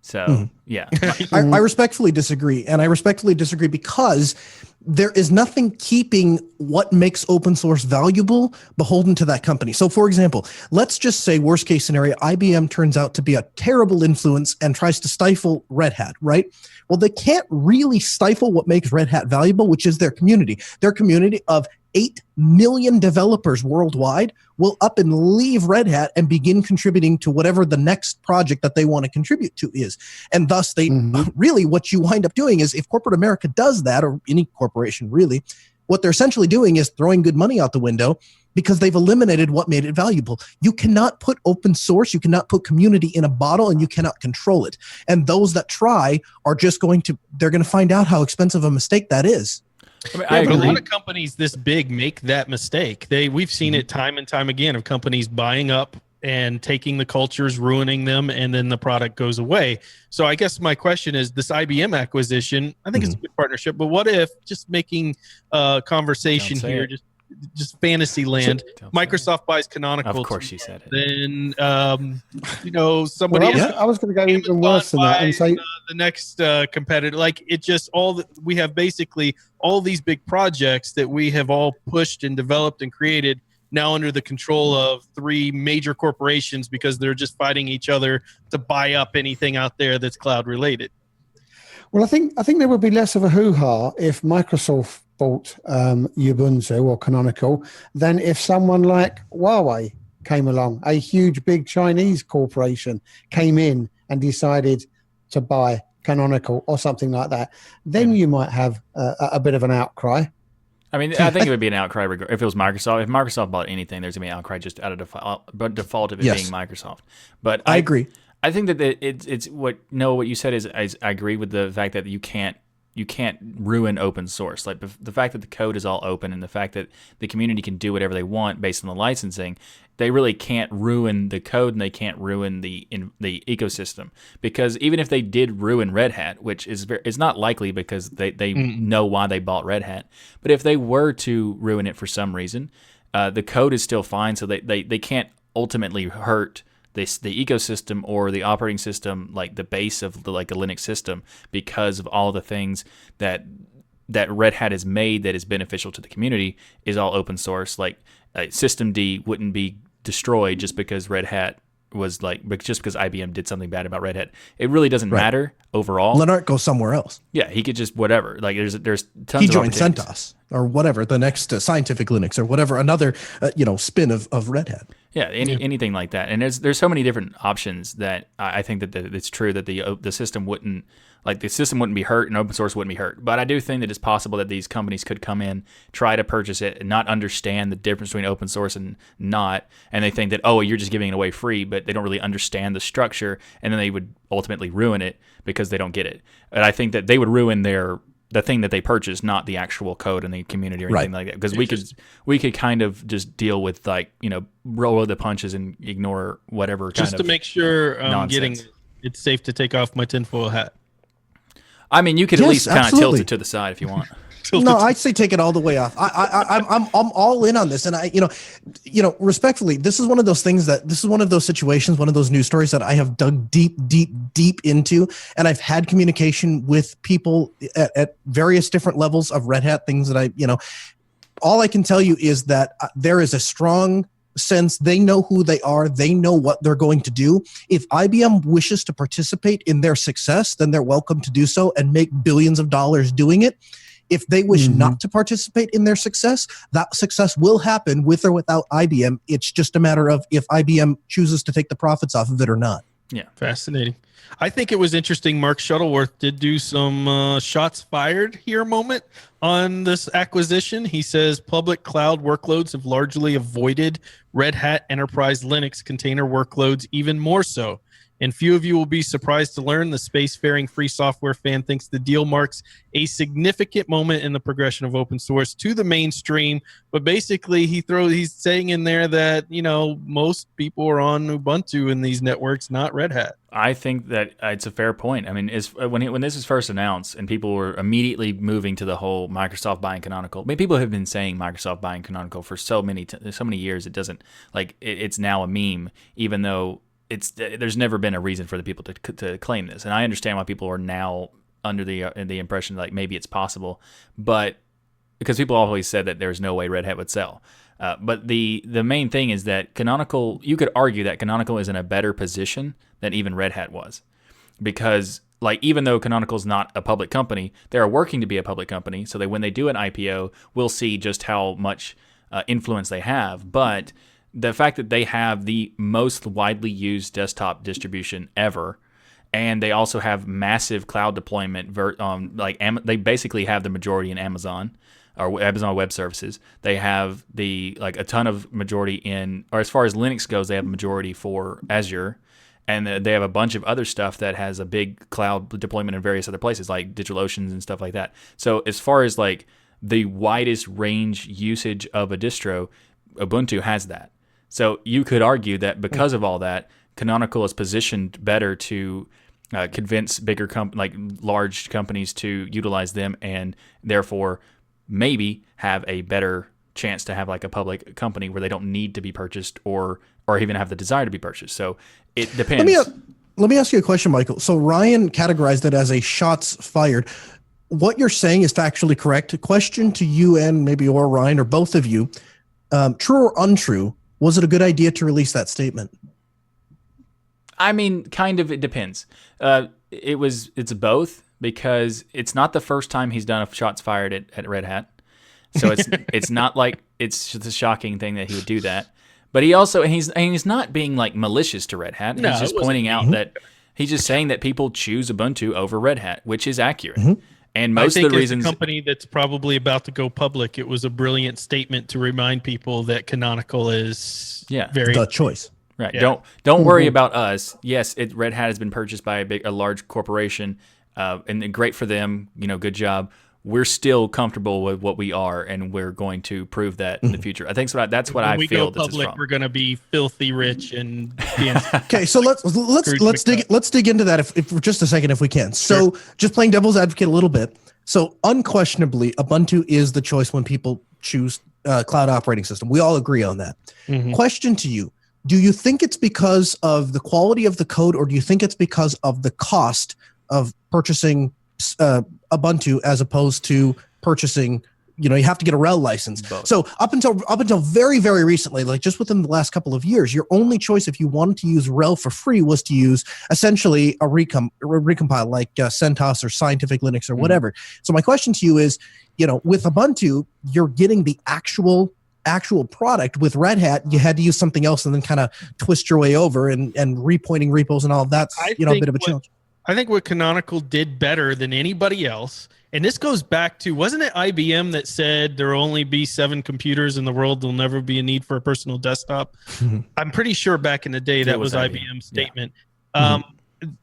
So, yeah. I respectfully disagree. And I respectfully disagree because there is nothing keeping what makes open source valuable beholden to that company. So, for example, let's just say worst case scenario, IBM turns out to be a terrible influence and tries to stifle Red Hat, right? Well, they can't really stifle what makes Red Hat valuable, which is their community. Their community of 8 million developers worldwide will up and leave Red Hat and begin contributing to whatever the next project that they want to contribute to is. And thus they really, what you wind up doing is if corporate America does that, or any corporation really, what they're essentially doing is throwing good money out the window because they've eliminated what made it valuable. You cannot put open source, you cannot put community in a bottle, and you cannot control it. And those that try are just they're going to find out how expensive a mistake that is. I But a agree. lot of companies this big make that mistake. We've seen it time and time again of companies buying up and taking the cultures, ruining them, and then the product goes away. So I guess my question is, this IBM acquisition, I think it's a good partnership, but what if, just making conversation Don't say here, it. just fantasy land, Don't say Microsoft buys Canonical. Of course you said it. Then, somebody I was going to go even Amazon worse than that and buys, say, the next competitor. Like, it just we have basically all these big projects that we have all pushed and developed and created now under the control of 3 major corporations because they're just fighting each other to buy up anything out there that's cloud related. well, I think there would be less of a hoo-ha if Microsoft bought Ubuntu or Canonical than if someone like Huawei came along, a huge big Chinese corporation came in and decided to buy Canonical or something like that. Then you might have a bit of an outcry. I mean, I think it would be an outcry if it was Microsoft. If Microsoft bought anything, there's going to be an outcry just out of default of it being Microsoft. But I agree. I think that it's what you said is I agree with the fact that you can't ruin open source. Like the fact that the code is all open and the fact that the community can do whatever they want based on the licensing, they really can't ruin the code and they can't ruin the ecosystem. Because even if they did ruin Red Hat, which is not likely because they know why they bought Red Hat, but if they were to ruin it for some reason, the code is still fine. So they can't ultimately hurt the ecosystem or the operating system, like the base of a Linux system, because of all the things that Red Hat has made that is beneficial to the community is all open source. Like systemd wouldn't be destroyed just because Red Hat was just because IBM did something bad about Red Hat. It really doesn't matter overall. Lennart goes somewhere else. Yeah, he could just whatever. Like there's tons. He of joined opportunities. CentOS or whatever, the next Scientific Linux or whatever, another spin of Red Hat. Yeah, anything like that. And there's so many different options that I think that it's true that the system wouldn't be hurt and open source wouldn't be hurt. But I do think that it's possible that these companies could come in, try to purchase it, and not understand the difference between open source and not, and they think that, oh, you're just giving it away free, but they don't really understand the structure, and then they would ultimately ruin it because they don't get it. And I think that they would ruin the thing that they purchased, not the actual code in the community or anything like that. Because we could kind of just deal with roll the punches and ignore whatever just to make sure I'm nonsense. it's safe to take off my tinfoil hat. I mean, you could at Yes, least kind of tilt absolutely. it to the side if you want. No, I'd say take it all the way off. I'm all in on this, and respectfully, this is one of those situations, one of those news stories that I have dug deep into, and I've had communication with people at various different levels of Red Hat things that all I can tell you is that there is a strong sense they know who they are, they know what they're going to do. If IBM wishes to participate in their success, then they're welcome to do so and make billions of dollars doing it. If they wish not to participate in their success, that success will happen with or without IBM. It's just a matter of if IBM chooses to take the profits off of it or not. Yeah. Fascinating. I think it was interesting. Mark Shuttleworth did do some shots fired here moment on this acquisition. He says public cloud workloads have largely avoided Red Hat enterprise Linux container workloads, even more so. And few of you will be surprised to learn the spacefaring free software fan thinks the deal marks a significant moment in the progression of open source to the mainstream. But basically, he's saying in there that, you know, most people are on Ubuntu in these networks, not Red Hat. I think that it's a fair point. I mean, when this was first announced and people were immediately moving to the whole Microsoft buying Canonical. I mean, people have been saying Microsoft buying Canonical for so many years. It doesn't it's now a meme, even though there's never been a reason for the people to claim this. And I understand why people are now under the impression like maybe it's possible, but because people always said that there's no way Red Hat would sell. But the main thing is that Canonical, you could argue that Canonical is in a better position than even Red Hat was. Because even though Canonical is not a public company, they are working to be a public company. So that when they do an IPO, we'll see just how much influence they have. But the fact that they have the most widely used desktop distribution ever, and they also have massive cloud deployment, they basically have the majority in Amazon or Amazon Web Services. They have a ton of majority in, or as far as Linux goes, they have a majority for Azure, and they have a bunch of other stuff that has a big cloud deployment in various other places like DigitalOcean and stuff like that. So as far as the widest range usage of a distro, Ubuntu has that. So you could argue that because of all that, Canonical is positioned better to convince bigger large companies to utilize them, and therefore maybe have a better chance to have a public company where they don't need to be purchased or even have the desire to be purchased. So it depends. Let me ask you a question, Michael. So Ryan categorized it as a shots fired. What you're saying is factually correct. A question to you and or Ryan or both of you, true or untrue, was it a good idea to release that statement? I mean, kind of. It depends. It's both, because it's not the first time he's done a shots fired at Red Hat. So it's not like it's just a shocking thing that he would do that. But he also he's not being malicious to Red Hat. No, he's just pointing out that he's just saying that people choose Ubuntu over Red Hat, which is accurate. Mm-hmm. And most of the reasons, as a company that's probably about to go public, it was a brilliant statement to remind people that Canonical is very the choice. Right. Yeah. Don't worry about us. Yes, Red Hat has been purchased by a large corporation, and great for them. Good job. We're still comfortable with what we are, and we're going to prove that in the future. I think that's what I feel. When we go public, we're going to be filthy rich and okay. So let's dig into that if for just a second, if we can. So just playing devil's advocate a little bit. So unquestionably, Ubuntu is the choice when people choose cloud operating system. We all agree on that. Mm-hmm. Question to you: do you think it's because of the quality of the code, or do you think it's because of the cost of purchasing Ubuntu as opposed to purchasing, you have to get a RHEL license. Both. So up until very, very recently, just within the last couple of years, your only choice if you wanted to use RHEL for free was to use essentially a recompile like CentOS or Scientific Linux or whatever. So my question to you is, with Ubuntu, you're getting the actual product. With Red Hat, you had to use something else and then kind of twist your way over and repointing repos and all of that's a bit of a challenge. I think what Canonical did better than anybody else, and this goes back to, wasn't it IBM that said there will only be 7 computers in the world, there'll never be a need for a personal desktop? I'm pretty sure back in the day that was IBM's statement. Yeah.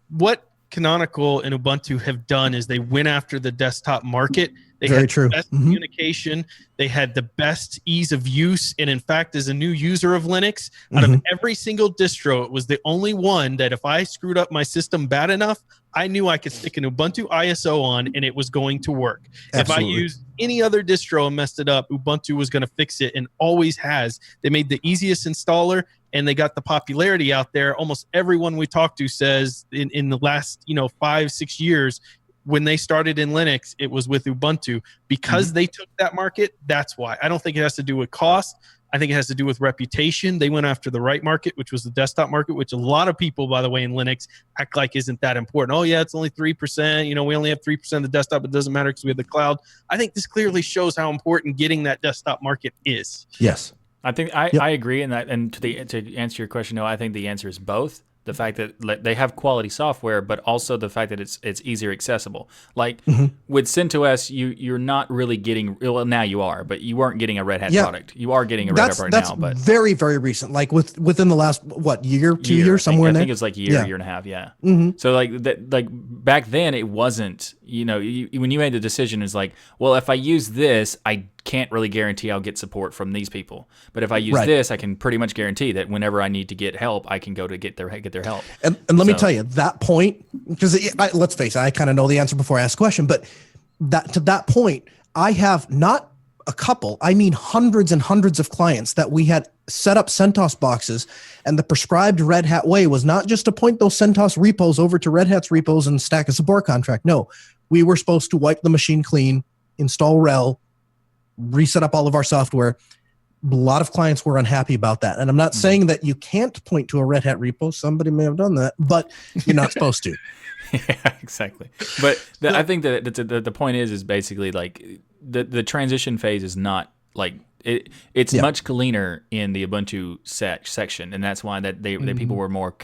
What Canonical and Ubuntu have done is they went after the desktop market. They had the best communication. They had the best ease of use. And in fact, as a new user of Linux, out of every single distro, it was the only one that if I screwed up my system bad enough, I knew I could stick an Ubuntu ISO on and it was going to work. Absolutely. If I used any other distro and messed it up, Ubuntu was going to fix it and always has. They made the easiest installer and they got the popularity out there. Almost everyone we talk to says in the last 5-6 years, when they started in Linux, it was with Ubuntu. Because they took that market, that's why. I don't think it has to do with cost. I think it has to do with reputation. They went after the right market, which was the desktop market, which a lot of people, by the way, in Linux act like isn't that important. Oh, yeah, it's only 3%. We only have 3% of the desktop. It doesn't matter because we have the cloud. I think this clearly shows how important getting that desktop market is. Yes. I think I agree in that. And to answer your question, no, I think the answer is both. The fact that they have quality software, but also the fact that it's easier accessible. Like with CentOS, you're not really getting, well, now you are, but you weren't getting a Red Hat product. You are getting a Red Hat right now, but very, very recent. Like within the last year, 2 years, somewhere in there. I think it's like year and a half. Yeah. So like back then it wasn't. When you made the decision, it's like, well, if I use this, I can't really guarantee I'll get support from these people. But if I use this, I can pretty much guarantee that whenever I need to get help, I can go to get their help. And let me tell you, that point, because let's face it, I kind of know the answer before I ask a question, but to that point, I have not a couple, I mean hundreds and hundreds of clients that we had set up CentOS boxes, and the prescribed Red Hat way was not just to point those CentOS repos over to Red Hat's repos and stack a support contract. No, we were supposed to wipe the machine clean, install RHEL, reset up all of our software. A lot of clients were unhappy about that. And I'm not saying that you can't point to a Red Hat repo. Somebody may have done that, but you're not supposed to. Yeah, exactly. But I think that the point is basically like the transition phase is not like it's much cleaner in the Ubuntu section, and that's why that people were more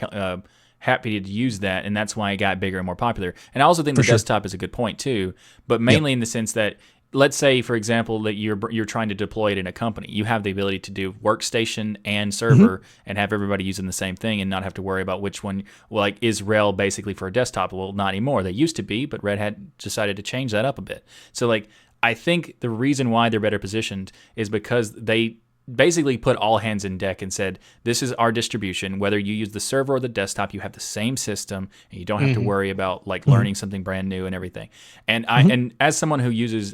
happy to use that, and that's why it got bigger and more popular. And I also think desktop is a good point too, but mainly in the sense that, let's say, for example, that you're trying to deploy it in a company. You have the ability to do workstation and server and have everybody using the same thing and not have to worry about which one, like, is RHEL basically for a desktop? Well, not anymore. They used to be, but Red Hat decided to change that up a bit. So, like, I think the reason why they're better positioned is because they basically put all hands in deck and said, this is our distribution. Whether you use the server or the desktop, you have the same system, and you don't have to worry about like learning something brand new and everything. And and as someone who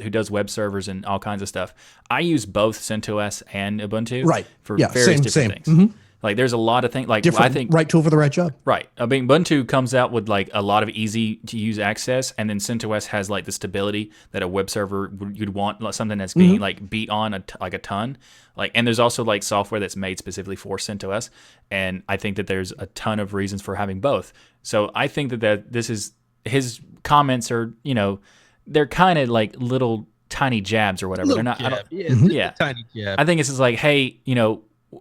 does web servers and all kinds of stuff, I use both CentOS and Ubuntu for various different things. Like, there's a lot of things. Like, I think right tool for the right job. Right. I mean, Ubuntu comes out with like a lot of easy to use access, and then CentOS has like the stability that a web server you'd want, like something that's being like beat on a ton. Like, and there's also like software that's made specifically for CentOS, and I think that there's a ton of reasons for having both. So I think that this is, his comments are, they're kind of like little tiny jabs or whatever. They're not. Tiny jab. I think it's just like, hey,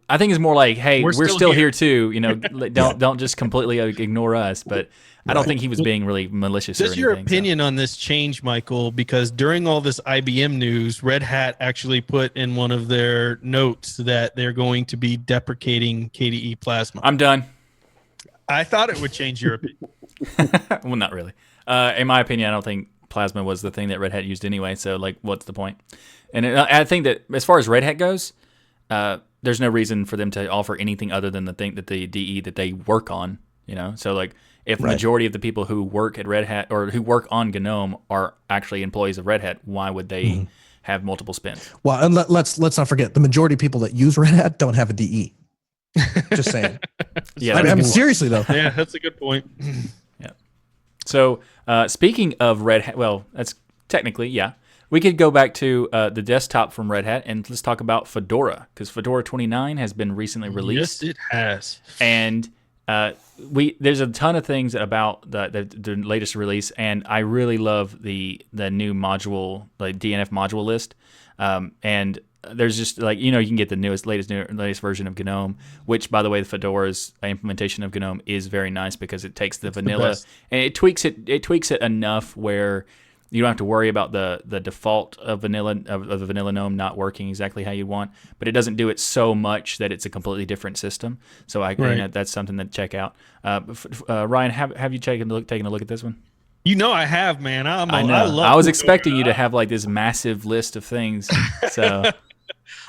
I think it's more like, hey, we're still here too. Don't just completely ignore us. But I don't think he was being really malicious. Does your opinion on this change, Michael? Because during all this IBM news, Red Hat actually put in one of their notes that they're going to be deprecating KDE Plasma. I'm done. I thought it would change your opinion. Well, not really. In my opinion, I don't think Plasma was the thing that Red Hat used anyway. So, like, what's the point? And I think that as far as Red Hat goes, there's no reason for them to offer anything other than the thing that the DE that they work on, So, like, if the majority of the people who work at Red Hat or who work on GNOME are actually employees of Red Hat, why would they have multiple spins? Well, and let's not forget, the majority of people that use Red Hat don't have a DE. Just saying. Yeah, I mean, seriously though. Yeah, that's a good point. Yeah. So, speaking of Red Hat, well, that's technically, we could go back to the desktop from Red Hat, and let's talk about Fedora, because Fedora 29 has been recently released. Yes, it has. And there's a ton of things about the latest release, and I really love the new module, like DNF module list. And there's just like, you can get the latest version of GNOME, which, by the way, the Fedora's implementation of GNOME is very nice because it takes the vanilla and it tweaks it enough where you don't have to worry about the default of the vanilla GNOME not working exactly how you want, but it doesn't do it so much that it's a completely different system. So that's something to check out. Ryan, have you taken a look at this one? I have, man. I know. I was expecting you to have like this massive list of things. So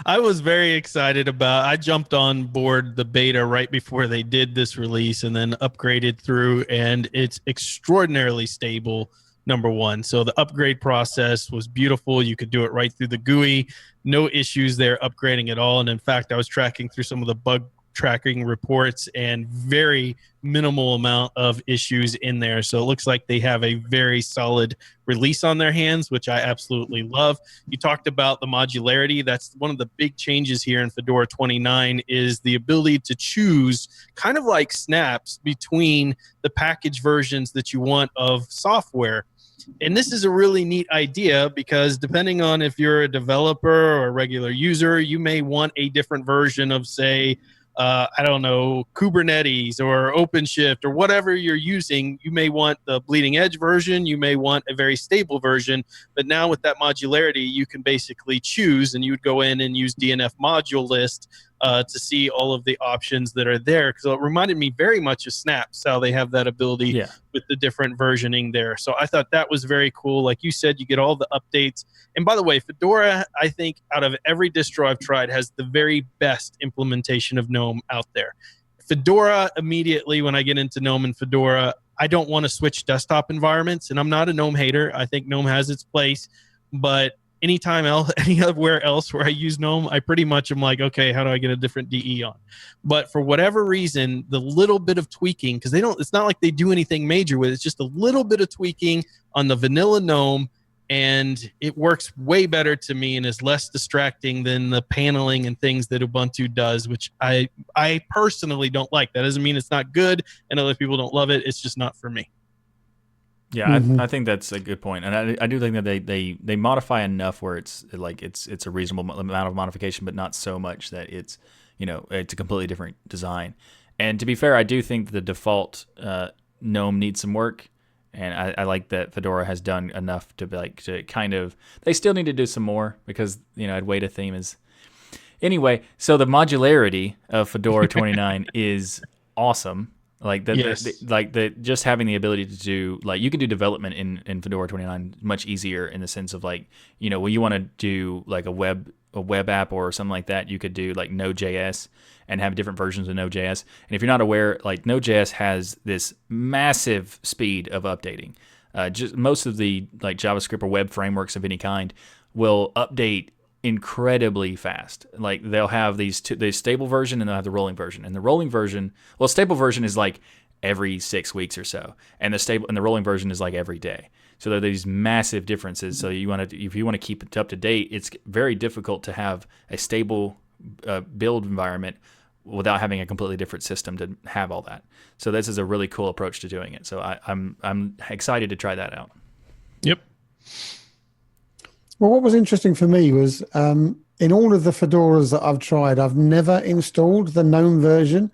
I was very excited I jumped on board the beta right before they did this release and then upgraded through, and it's extraordinarily stable. Number one. So the upgrade process was beautiful. You could do it right through the GUI. No issues there upgrading at all. And in fact, I was tracking through some of the bug tracking reports and very minimal amount of issues in there. So it looks like they have a very solid release on their hands, which I absolutely love. You talked about the modularity. That's one of the big changes here in Fedora 29 is the ability to choose kind of like snaps between the package versions that you want of software. And this is a really neat idea because depending on if you're a developer or a regular user, you may want a different version of, say, I don't know, Kubernetes or OpenShift or whatever you're using. You may want the bleeding edge version. You may want a very stable version. But now with that modularity, you can basically choose, and you would go in and use DNF module list to see all of the options that are there. Because it reminded me very much of Snaps, how they have that ability with the different versioning there. So I thought that was very cool. Like you said, you get all the updates. And by the way, Fedora, I think out of every distro I've tried, has the very best implementation of GNOME out there. Fedora, immediately when I get into GNOME and Fedora, I don't want to switch desktop environments. And I'm not a GNOME hater. I think GNOME has its place. But anywhere else where I use GNOME, I pretty much am like, okay, how do I get a different DE on? But for whatever reason, the little bit of tweaking, because it's not like they do anything major with it, it's just a little bit of tweaking on the vanilla GNOME, and it works way better to me and is less distracting than the paneling and things that Ubuntu does, which I personally don't like. That doesn't mean it's not good and other people don't love it. It's just not for me. Yeah, I think that's a good point, and I do think that they modify enough where it's a reasonable amount of modification, but not so much that it's a completely different design. And to be fair, I do think the default GNOME needs some work, and I like that Fedora has done enough to kind of. They still need to do some more because Adwaita theme is anyway. So the modularity of Fedora 29 is awesome. Just having the ability to do you can do development in Fedora 29 much easier in the sense of when you want to do a web app or something like that, you could do Node.js and have different versions of Node.js. And if you're not aware, Node.js has this massive speed of updating. Just most of the JavaScript or web frameworks of any kind will update incredibly fast. They'll have the stable version and they'll have the rolling version. And the rolling version, stable version is every 6 weeks or so, and the rolling version is every day. So there are these massive differences. So if you want to keep it up to date, it's very difficult to have a stable build environment without having a completely different system to have all that. So this is a really cool approach to doing it. So I'm excited to try that out. Yep. Well, what was interesting for me was in all of the Fedoras that I've tried, I've never installed the GNOME version,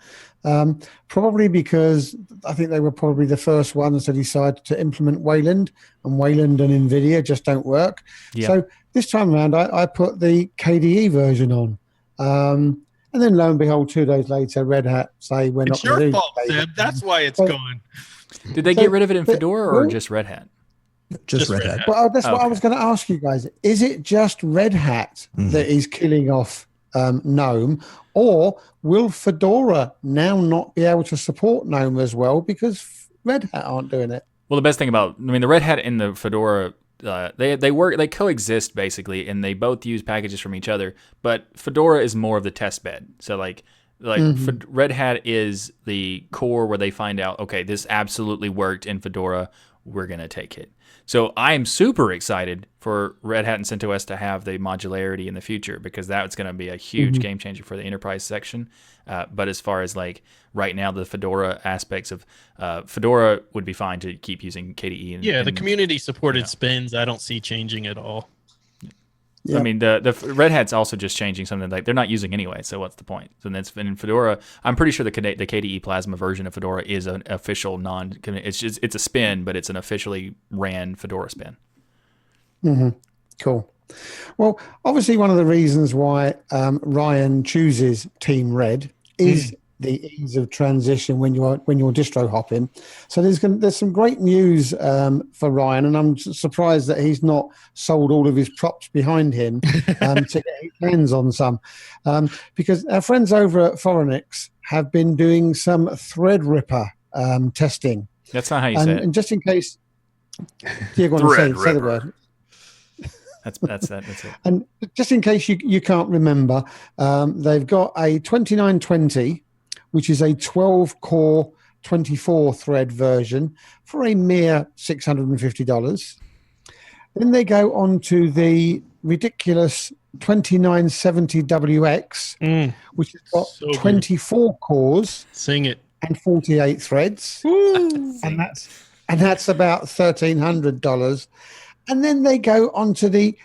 probably because I think they were probably the first ones to decide to implement Wayland, and Wayland and NVIDIA just don't work. Yeah. So this time around, I put the KDE version on. And then lo and behold, 2 days later, Red Hat say we're not going to do it. It's your fault, Seb. That's why it's gone. Did they get rid of it in Fedora or just Red Hat? Just Red Hat. Well, that's what I was going to ask you guys. Is it just Red Hat that is killing off GNOME, or will Fedora now not be able to support GNOME as well because Red Hat aren't doing it? Well, the best thing about, the Red Hat and the Fedora, they coexist basically, and they both use packages from each other. But Fedora is more of the test bed. So Red Hat is the core where they find out, okay, this absolutely worked in Fedora. We're going to take it. So I am super excited for Red Hat and CentOS to have the modularity in the future, because that's going to be a huge game changer for the enterprise section. But as far as right now, the Fedora aspects of Fedora would be fine to keep using KDE. The community supported spins, I don't see changing at all. Yep. The Red Hat's also just changing something they're not using anyway. So what's the point? So that's in Fedora. I'm pretty sure the KDE Plasma version of Fedora is an official it's a spin, but it's an officially ran Fedora spin. Cool. Well, obviously one of the reasons why Ryan chooses Team Red is the ease of transition when you're distro hopping. So there's some great news for Ryan, and I'm surprised that he's not sold all of his props behind him to get his hands on some, because our friends over at Forenix have been doing some Threadripper testing. That's not how you say it. And just in case, you're going to say the word. That's it. And just in case you can't remember, they've got a 2920, which is a 12-core, 24-thread version for a mere $650. Then they go on to the ridiculous 2970WX, which has got 24 cores. Sing it. And 48 threads. And that's about $1,300. And then they go on to the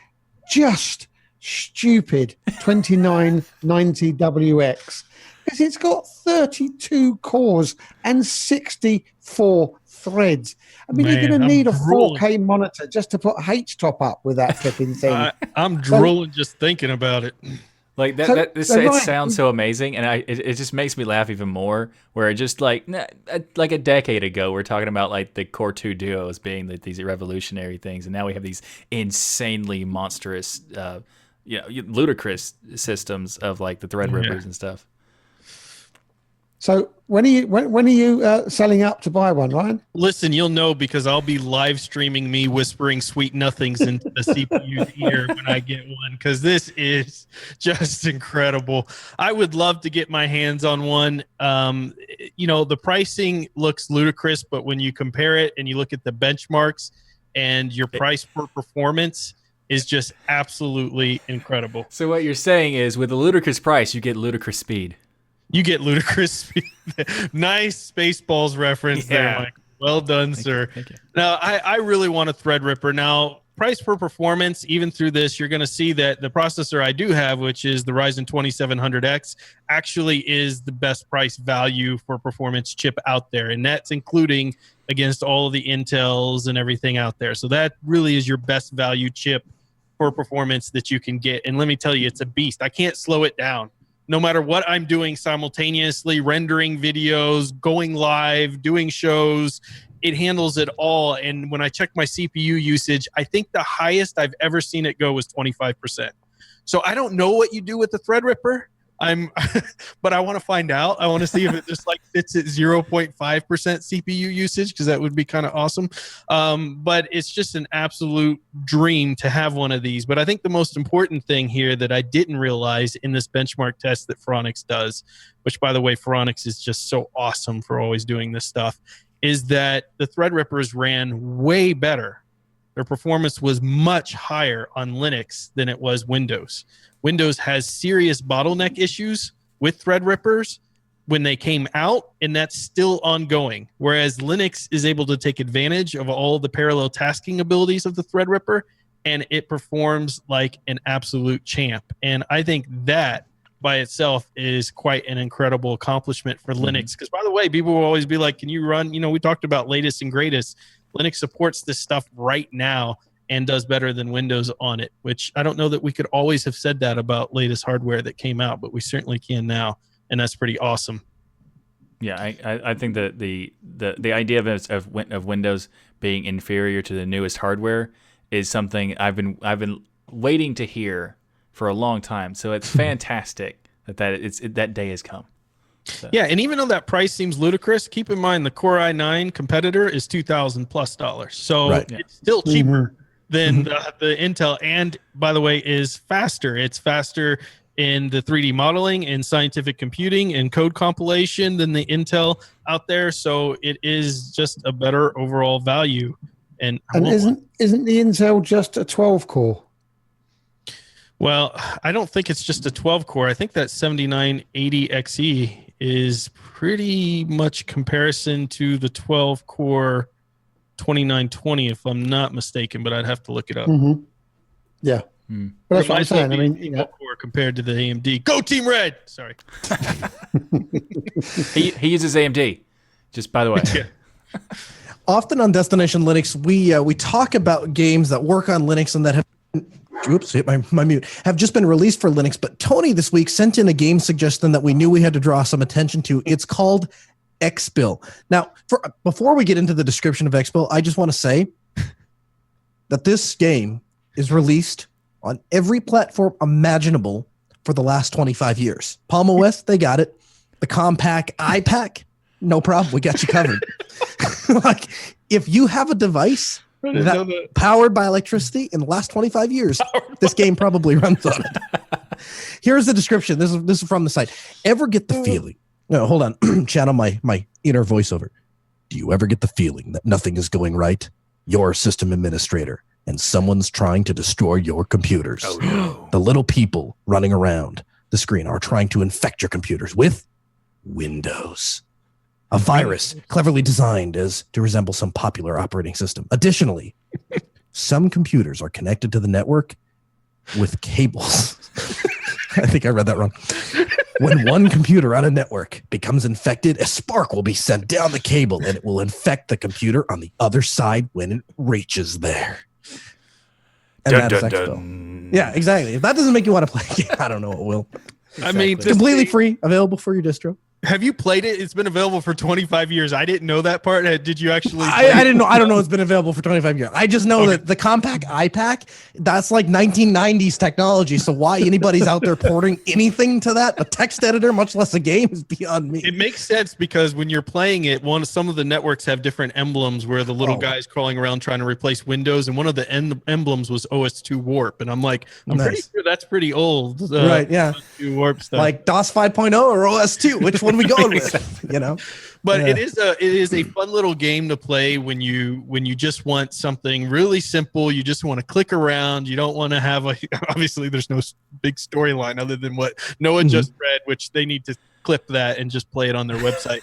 just stupid 2990WX. because it's got 32 cores and 64 threads. I mean, you're going to need a 4K monitor just to put H-top up with that flipping thing. I'm drooling just thinking about it. Like it sounds so amazing, and it just makes me laugh even more. Where just like a decade ago, we're talking about like the Core 2 Duos being these revolutionary things, and now we have these insanely monstrous, ludicrous systems of like the Threadrippers and stuff. So when are you selling up to buy one, Ryan? Listen, you'll know because I'll be live streaming me whispering sweet nothings into the CPU's ear when I get one, because this is just incredible. I would love to get my hands on one. The pricing looks ludicrous, but when you compare it and you look at the benchmarks and your price per performance is just absolutely incredible. So what you're saying is with a ludicrous price, you get ludicrous speed. You get ludicrous speed. Nice Spaceballs reference there, Mike. Well done, sir. Thank you. Now, I really want a Threadripper. Now, price per performance, even through this, you're going to see that the processor I do have, which is the Ryzen 2700X, actually is the best price value for performance chip out there. And that's including against all of the Intels and everything out there. So that really is your best value chip for performance that you can get. And let me tell you, it's a beast. I can't slow it down. No matter what I'm doing simultaneously, rendering videos, going live, doing shows, it handles it all. And when I check my CPU usage, I think the highest I've ever seen it go was 25%. So I don't know what you do with the Threadripper. But I want to find out. I want to see if it just like fits at 0.5% CPU usage, because that would be kind of awesome. But it's just an absolute dream to have one of these. But I think the most important thing here that I didn't realize in this benchmark test that Phoronix does, which by the way, Phoronix is just so awesome for always doing this stuff, is that the Threadrippers ran way better. Their performance was much higher on Linux than it was Windows. Windows has serious bottleneck issues with Threadrippers when they came out, and that's still ongoing. Whereas Linux is able to take advantage of all the parallel tasking abilities of the Threadripper, and it performs like an absolute champ. And I think that by itself is quite an incredible accomplishment for Linux. Because by the way, people will always be like, can you run, we talked about latest and greatest. Linux supports this stuff right now and does better than Windows on it, which I don't know that we could always have said that about latest hardware that came out, but we certainly can now, and that's pretty awesome. Yeah, I think that the idea of Windows being inferior to the newest hardware is something I've been waiting to hear for a long time. So it's fantastic that day has come. So. Yeah, and even though that price seems ludicrous, keep in mind the Core i9 competitor is $2,000+. So it's still cheaper than the Intel, and by the way, is faster. It's faster in the 3D modeling and scientific computing and code compilation than the Intel out there. So it is just a better overall value. And isn't the Intel just a 12 core? Well, I don't think it's just a 12 core. I think that 7980XE is pretty much comparison to the 12 core 2920, if I'm not mistaken, but I'd have to look it up. Yeah. But that's what I'm saying. I mean, core compared to the AMD. Go Team Red! Sorry. he uses AMD, just by the way. Often on Destination Linux, we talk about games that work on Linux and that have hit my mute, have just been released for Linux. But Tony this week sent in a game suggestion that we knew we had to draw some attention to. It's called XBill. Now, before we get into the description of XBill, I just want to say that this game is released on every platform imaginable for the last 25 years. Palm OS, they got it. The Compaq iPac, no problem. We got you covered. Like, if you have a device that powered by electricity in the last 25 years, this game probably runs on it. Here's the description. This is from the site. Ever get the feeling? No, hold on. Channel my inner voiceover. Do you ever get the feeling that nothing is going right? You're a system administrator, and someone's trying to destroy your computers. Oh, no. The little people running around the screen are trying to infect your computers with Windows. A virus cleverly designed as to resemble some popular operating system. Additionally, some computers are connected to the network with cables. I think I read that wrong. When one computer on a network becomes infected, a spark will be sent down the cable and it will infect the computer on the other side when it reaches there. And Dun, that is dun, XBill. dun. Yeah, exactly. If that doesn't make you want to play a game, I don't know what will. I mean, Exactly. Completely free, available for your distro. have you played it? It's been available for 25 years. I didn't know that part. Did you actually? I didn't know. I don't know it's been available for 25 years. I just know that the Compaq iPack, that's like 1990s technology. So why anybody's out there porting anything to that, a text editor, much less a game, is beyond me. It makes sense because when you're playing it, some of the networks have different emblems where the little guy's crawling around trying to replace Windows, and one of the emblems was OS2 Warp, and I'm like, I'm pretty sure that's pretty old. Right? Yeah. OS2 Warp stuff. Like DOS 5.0 or OS2. Which one we going with? You know. But Yeah. it is a fun little game to play when you just want something really simple. You just want to click around. You don't want to have obviously there's no big storyline other than what Noah just read, which they need to clip that and just play it on their website.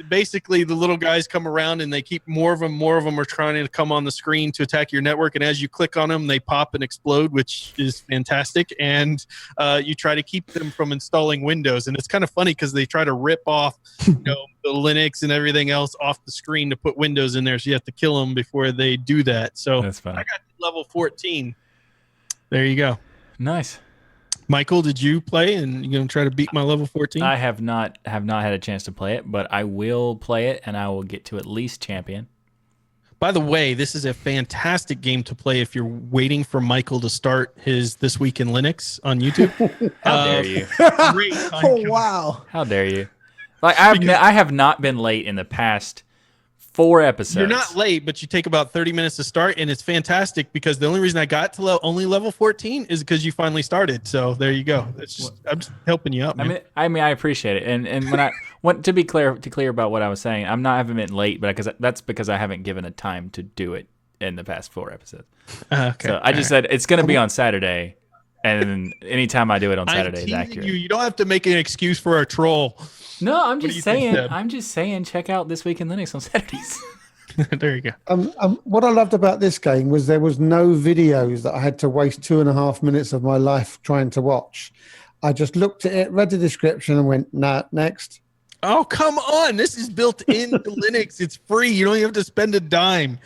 Basically the little guys come around and they keep more of them are trying to come on the screen to attack your network, and as you click on them they pop and explode, which is fantastic, and you try to keep them from installing Windows. And it's kind of funny because they try to rip off the Linux and everything else off the screen to put Windows in there, so you have to kill them before they do that. So That's fun. I got to level 14. There you go. Nice. Michael, did you play and you gonna try to beat my level 14? I have not had a chance to play it, but I will play it, and I will get to at least champion. By the way, this is a fantastic game to play if you're waiting for Michael to start his This Week in Linux on YouTube. How dare you? Great time Oh killer. wow. How dare you? Like I have not been late in the past 4 episodes. You're not late, but you take about 30 minutes to start, and it's fantastic because the only reason I got to only level 14 is because you finally started. So there you go. I'm just helping you out, man. I mean, I appreciate it, and when I want to be clear about what I was saying, I haven't been late, but that's because I haven't given a time to do it in the past 4 episodes. Okay. So I just said it's going to be on Saturday, and anytime I do it on I'm Saturday is teasing accurate. you. You don't have to make an excuse for a troll. No, I'm do just you think, saying. Deb? I'm just saying. Check out This Week in Linux on Saturdays. There you go. What I loved about this game was there was no videos that I had to waste 2.5 minutes of my life trying to watch. I just looked at it, read the description, and went, nah, next. Oh, come on. This is built into Linux. It's free. You don't even have to spend a dime.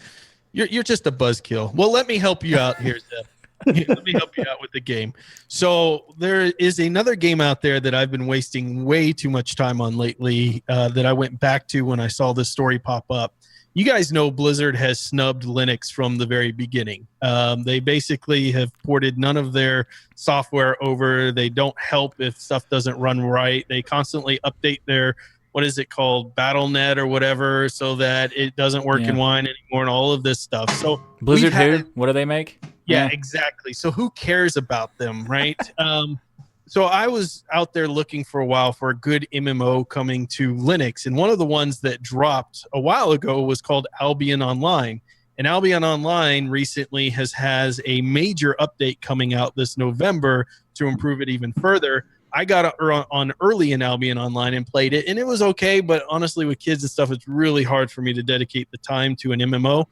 You're just a buzzkill. Well, let me help you out here, Zeb. Let me help you out with the game. So there is another game out there that I've been wasting way too much time on lately that I went back to when I saw this story pop up. You guys know Blizzard has snubbed Linux from the very beginning. They basically have ported none of their software over. They don't help if stuff doesn't run right. They constantly update their, what is it called, BattleNet or whatever, so that it doesn't work in Wine anymore and all of this stuff. So Blizzard who? What do they make? Yeah, exactly. So who cares about them, right? So I was out there looking for a while for a good MMO coming to Linux, and one of the ones that dropped a while ago was called Albion Online. And Albion Online recently has a major update coming out this November to improve it even further. I got on early in Albion Online and played it, and it was okay, but honestly, with kids and stuff, it's really hard for me to dedicate the time to an MMO.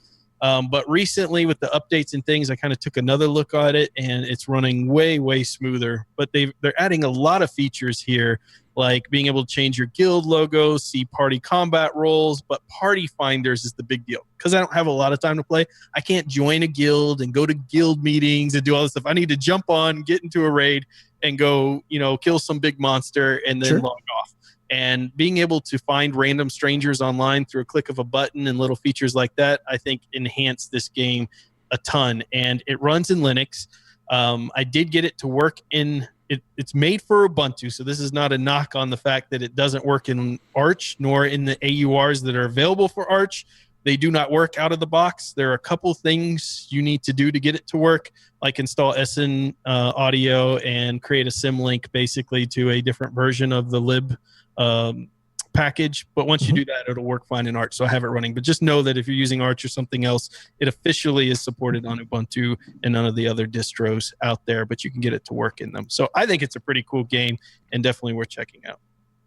But recently, with the updates and things, I kind of took another look at it, and it's running way, way smoother. But they're adding a lot of features here, like being able to change your guild logo, see party combat roles. But party finders is the big deal. Because I don't have a lot of time to play, I can't join a guild and go to guild meetings and do all this stuff. I need to jump on, get into a raid, and go, kill some big monster, and then log off. And being able to find random strangers online through a click of a button and little features like that, I think enhance this game a ton. And it runs in Linux. I did get it to work in it's made for Ubuntu, so this is not a knock on the fact that it doesn't work in Arch nor in the AURs that are available for Arch. They do not work out of the box. There are a couple things you need to do to get it to work, like install SN audio and create a symlink basically to a different version of the lib package. But once you do that, it'll work fine in Arch. So I have it running. But just know that if you're using Arch or something else, it officially is supported on Ubuntu and none of the other distros out there, but you can get it to work in them. So I think it's a pretty cool game and definitely worth checking out.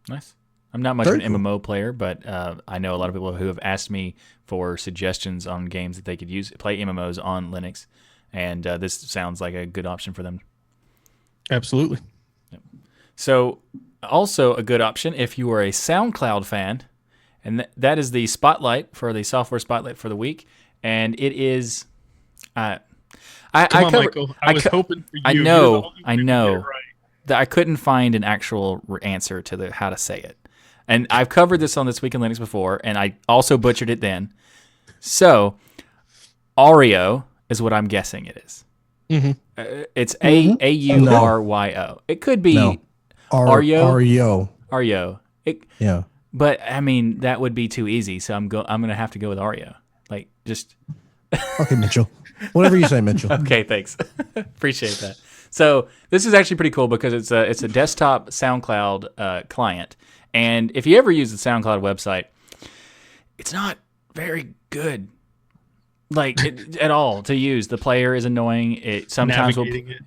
Nice. I'm not much of an MMO player, but I know a lot of people who have asked me for suggestions on games that they could play MMOs on Linux, and this sounds like a good option for them. Absolutely. So also a good option if you are a SoundCloud fan, and that is the spotlight for the software spotlight for the week, and it is. Come on, Michael. I was hoping for you. I You're know. the only one who can get it right. That I couldn't find an actual answer to how to say it, and I've covered this on This Week in Linux before, and I also butchered it then. So, Auryo is what I'm guessing it is. It's Auryo. It could be Auryo. Auryo. Yeah. But I mean, that would be too easy. So I'm gonna have to go with Auryo. Like just. Okay, Mitchell. Whatever you say, Mitchell. Okay, thanks. Appreciate that. So this is actually pretty cool because it's a desktop SoundCloud client, and if you ever use the SoundCloud website, it's not very good. Like at all to use. The player is annoying. It sometimes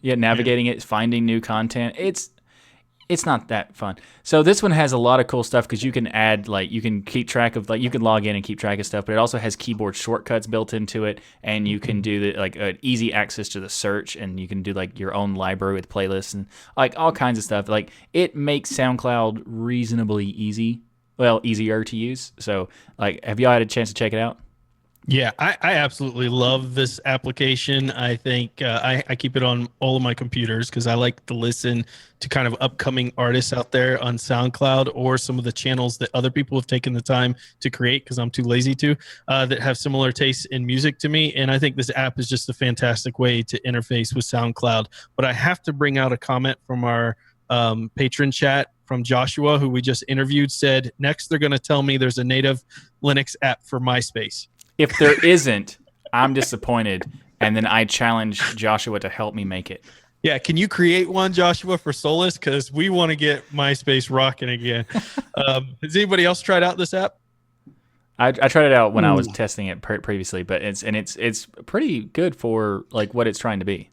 navigating it, finding new content. It's not that fun. So this one has a lot of cool stuff because you can add, like, you can keep track of, like, you can log in and keep track of stuff, but it also has keyboard shortcuts built into it, and you can do easy access to the search, and you can do like your own library with playlists and like all kinds of stuff. Like it makes SoundCloud reasonably easy, easier to use. So like, have y'all had a chance to check it out? Yeah, I absolutely love this application. I think I keep it on all of my computers because I like to listen to kind of upcoming artists out there on SoundCloud or some of the channels that other people have taken the time to create because I'm too lazy to, that have similar tastes in music to me. And I think this app is just a fantastic way to interface with SoundCloud. But I have to bring out a comment from our patron chat from Joshua, who we just interviewed, said, next they're going to tell me there's a native Linux app for MySpace. If there isn't, I'm disappointed, and then I challenge Joshua to help me make it. Yeah, can you create one, Joshua, for Solus? Because we want to get MySpace rocking again. Has anybody else tried out this app? I tried it out when I was testing it previously, but it's pretty good for like what it's trying to be.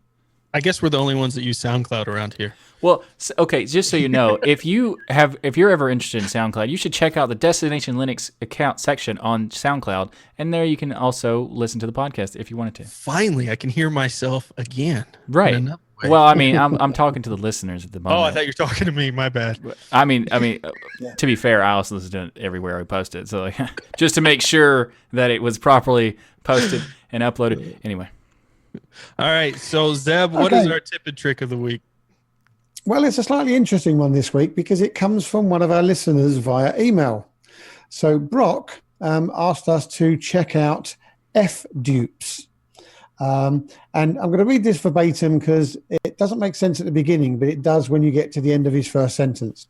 I guess we're the only ones that use SoundCloud around here. Well, okay, just so you know, if you're ever interested in SoundCloud, you should check out the Destination Linux account section on SoundCloud, and there you can also listen to the podcast if you wanted to. Finally, I can hear myself again. Right. Well, I mean, I'm talking to the listeners at the moment. Oh, I thought you were talking to me. My bad. I mean, to be fair, I also listen to it everywhere I post it, so like, just to make sure that it was properly posted and uploaded. Anyway. All right, so Zeb, what is our tip and trick of the week? Well, it's a slightly interesting one this week because it comes from one of our listeners via email. So Brock asked us to check out FDUPES. And I'm going to read this verbatim because it doesn't make sense at the beginning, but it does when you get to the end of his first sentence.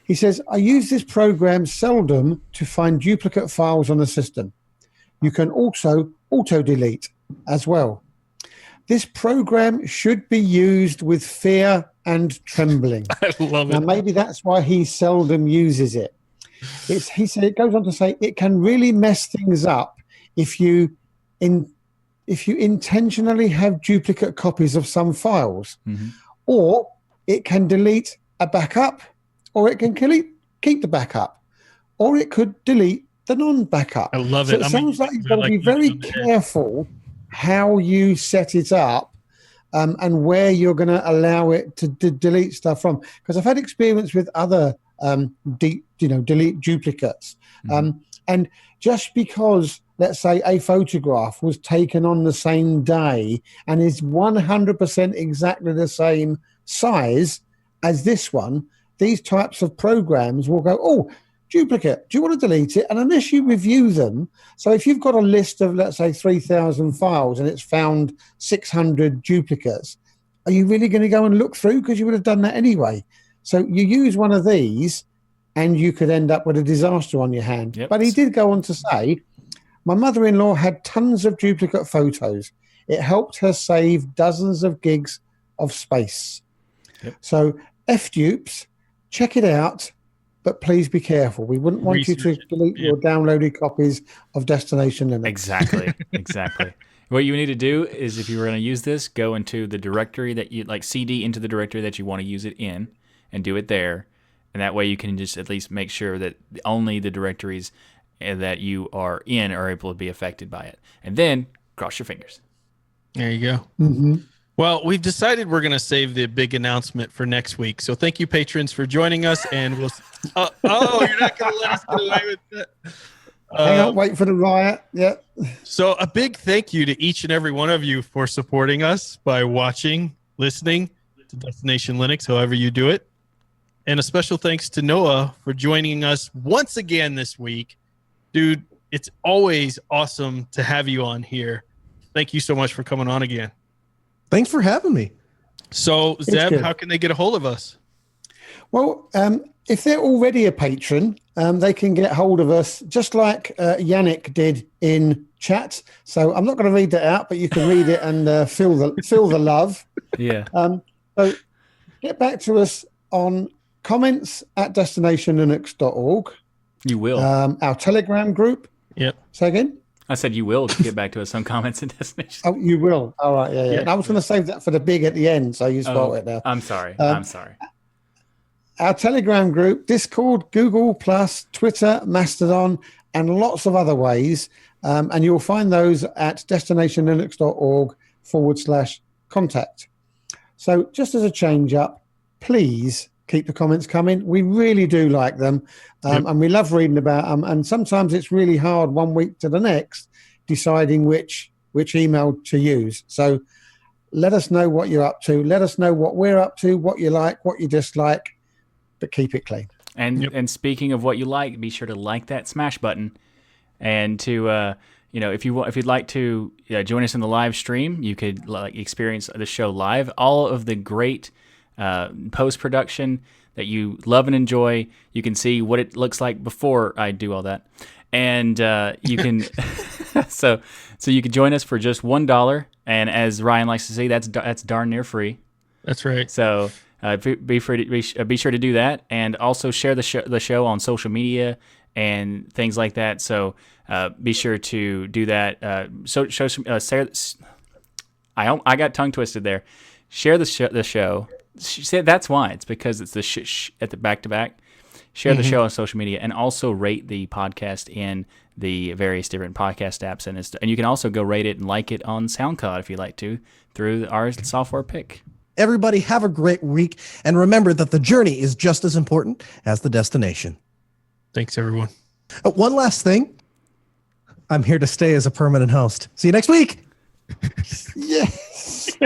He says, I use this program seldom to find duplicate files on the system. You can also auto-delete as well. This program should be used with fear and trembling. I love it. Now, maybe that's why he seldom uses it. He said it goes on to say it can really mess things up if you intentionally have duplicate copies of some files, or it can delete a backup, or it can keep the backup, or it could delete the non-backup. I love so it. It sounds like you've got to be very careful how you set it up and where you're going to allow it to delete stuff from. Because I've had experience with other delete duplicates. And just because, let's say, a photograph was taken on the same day and is 100% exactly the same size as this one, these types of programs will go, oh, duplicate, do you want to delete it? And unless you review them, so if you've got a list of, let's say, 3,000 files and it's found 600 duplicates, are you really going to go and look through? Because you would have done that anyway. So you use one of these and you could end up with a disaster on your hand. Yep. But he did go on to say, my mother-in-law had tons of duplicate photos. It helped her save dozens of gigs of space. Yep. So FDUPES, check it out. But please be careful. We wouldn't want you to delete your downloaded copies of Destination Linux. Exactly. What you need to do is, if you were going to use this, go into the directory that you like, CD into the directory that you want to use it in, and do it there. And that way you can just at least make sure that only the directories that you are in are able to be affected by it. And then cross your fingers. There you go. Mm-hmm. Well, we've decided we're going to save the big announcement for next week. So thank you, patrons, for joining us. And we'll. You're not going to let us get away with that. Hang on, wait for the riot. Yeah. So a big thank you to each and every one of you for supporting us by watching, listening to Destination Linux, however you do it. And a special thanks to Noah for joining us once again this week. Dude, it's always awesome to have you on here. Thank you so much for coming on again. Thanks for having me. So, Zeb, how can they get a hold of us? Well, if they're already a patron, they can get hold of us just like Yannick did in chat. So I'm not going to read that out, but you can read it and feel the love. Yeah. So get back to us on comments@destinationlinux.org. You will. Our Telegram group. Yep. Say again? I said you will get back to us on comments and destinations. Oh, you will. All right. Yeah. And I was going to save that for the big at the end. So you spoiled it now. I'm sorry. Our Telegram group, Discord, Google+, Twitter, Mastodon, and lots of other ways. And you'll find those at destinationlinux.org/contact. So just as a change up, please keep the comments coming. We really do like them. And we love reading about them. And sometimes it's really hard one week to the next deciding which email to use. So let us know what you're up to. Let us know what we're up to, what you like, what you dislike, but keep it clean. And speaking of what you like, be sure to like that smash button, and to if you'd like to join us in the live stream, you could experience the show live. All of the great post production that you love and enjoy. You can see what it looks like before I do all that, and you can so you can join us for just $1. And as Ryan likes to say, that's darn near free. That's right. So. Be sure to do that, and also share the show on social media and things like that. So be sure to do that. I got tongue twisted there. Share the show. That's why. It's because it's the at the back to back. Share the show on social media, and also rate the podcast in the various different podcast apps, and you can also go rate it and like it on SoundCloud if you like to through our software pick. Everybody have a great week, and remember that the journey is just as important as the destination. Thanks, everyone. One last thing. I'm here to stay as a permanent host. See you next week. Yes.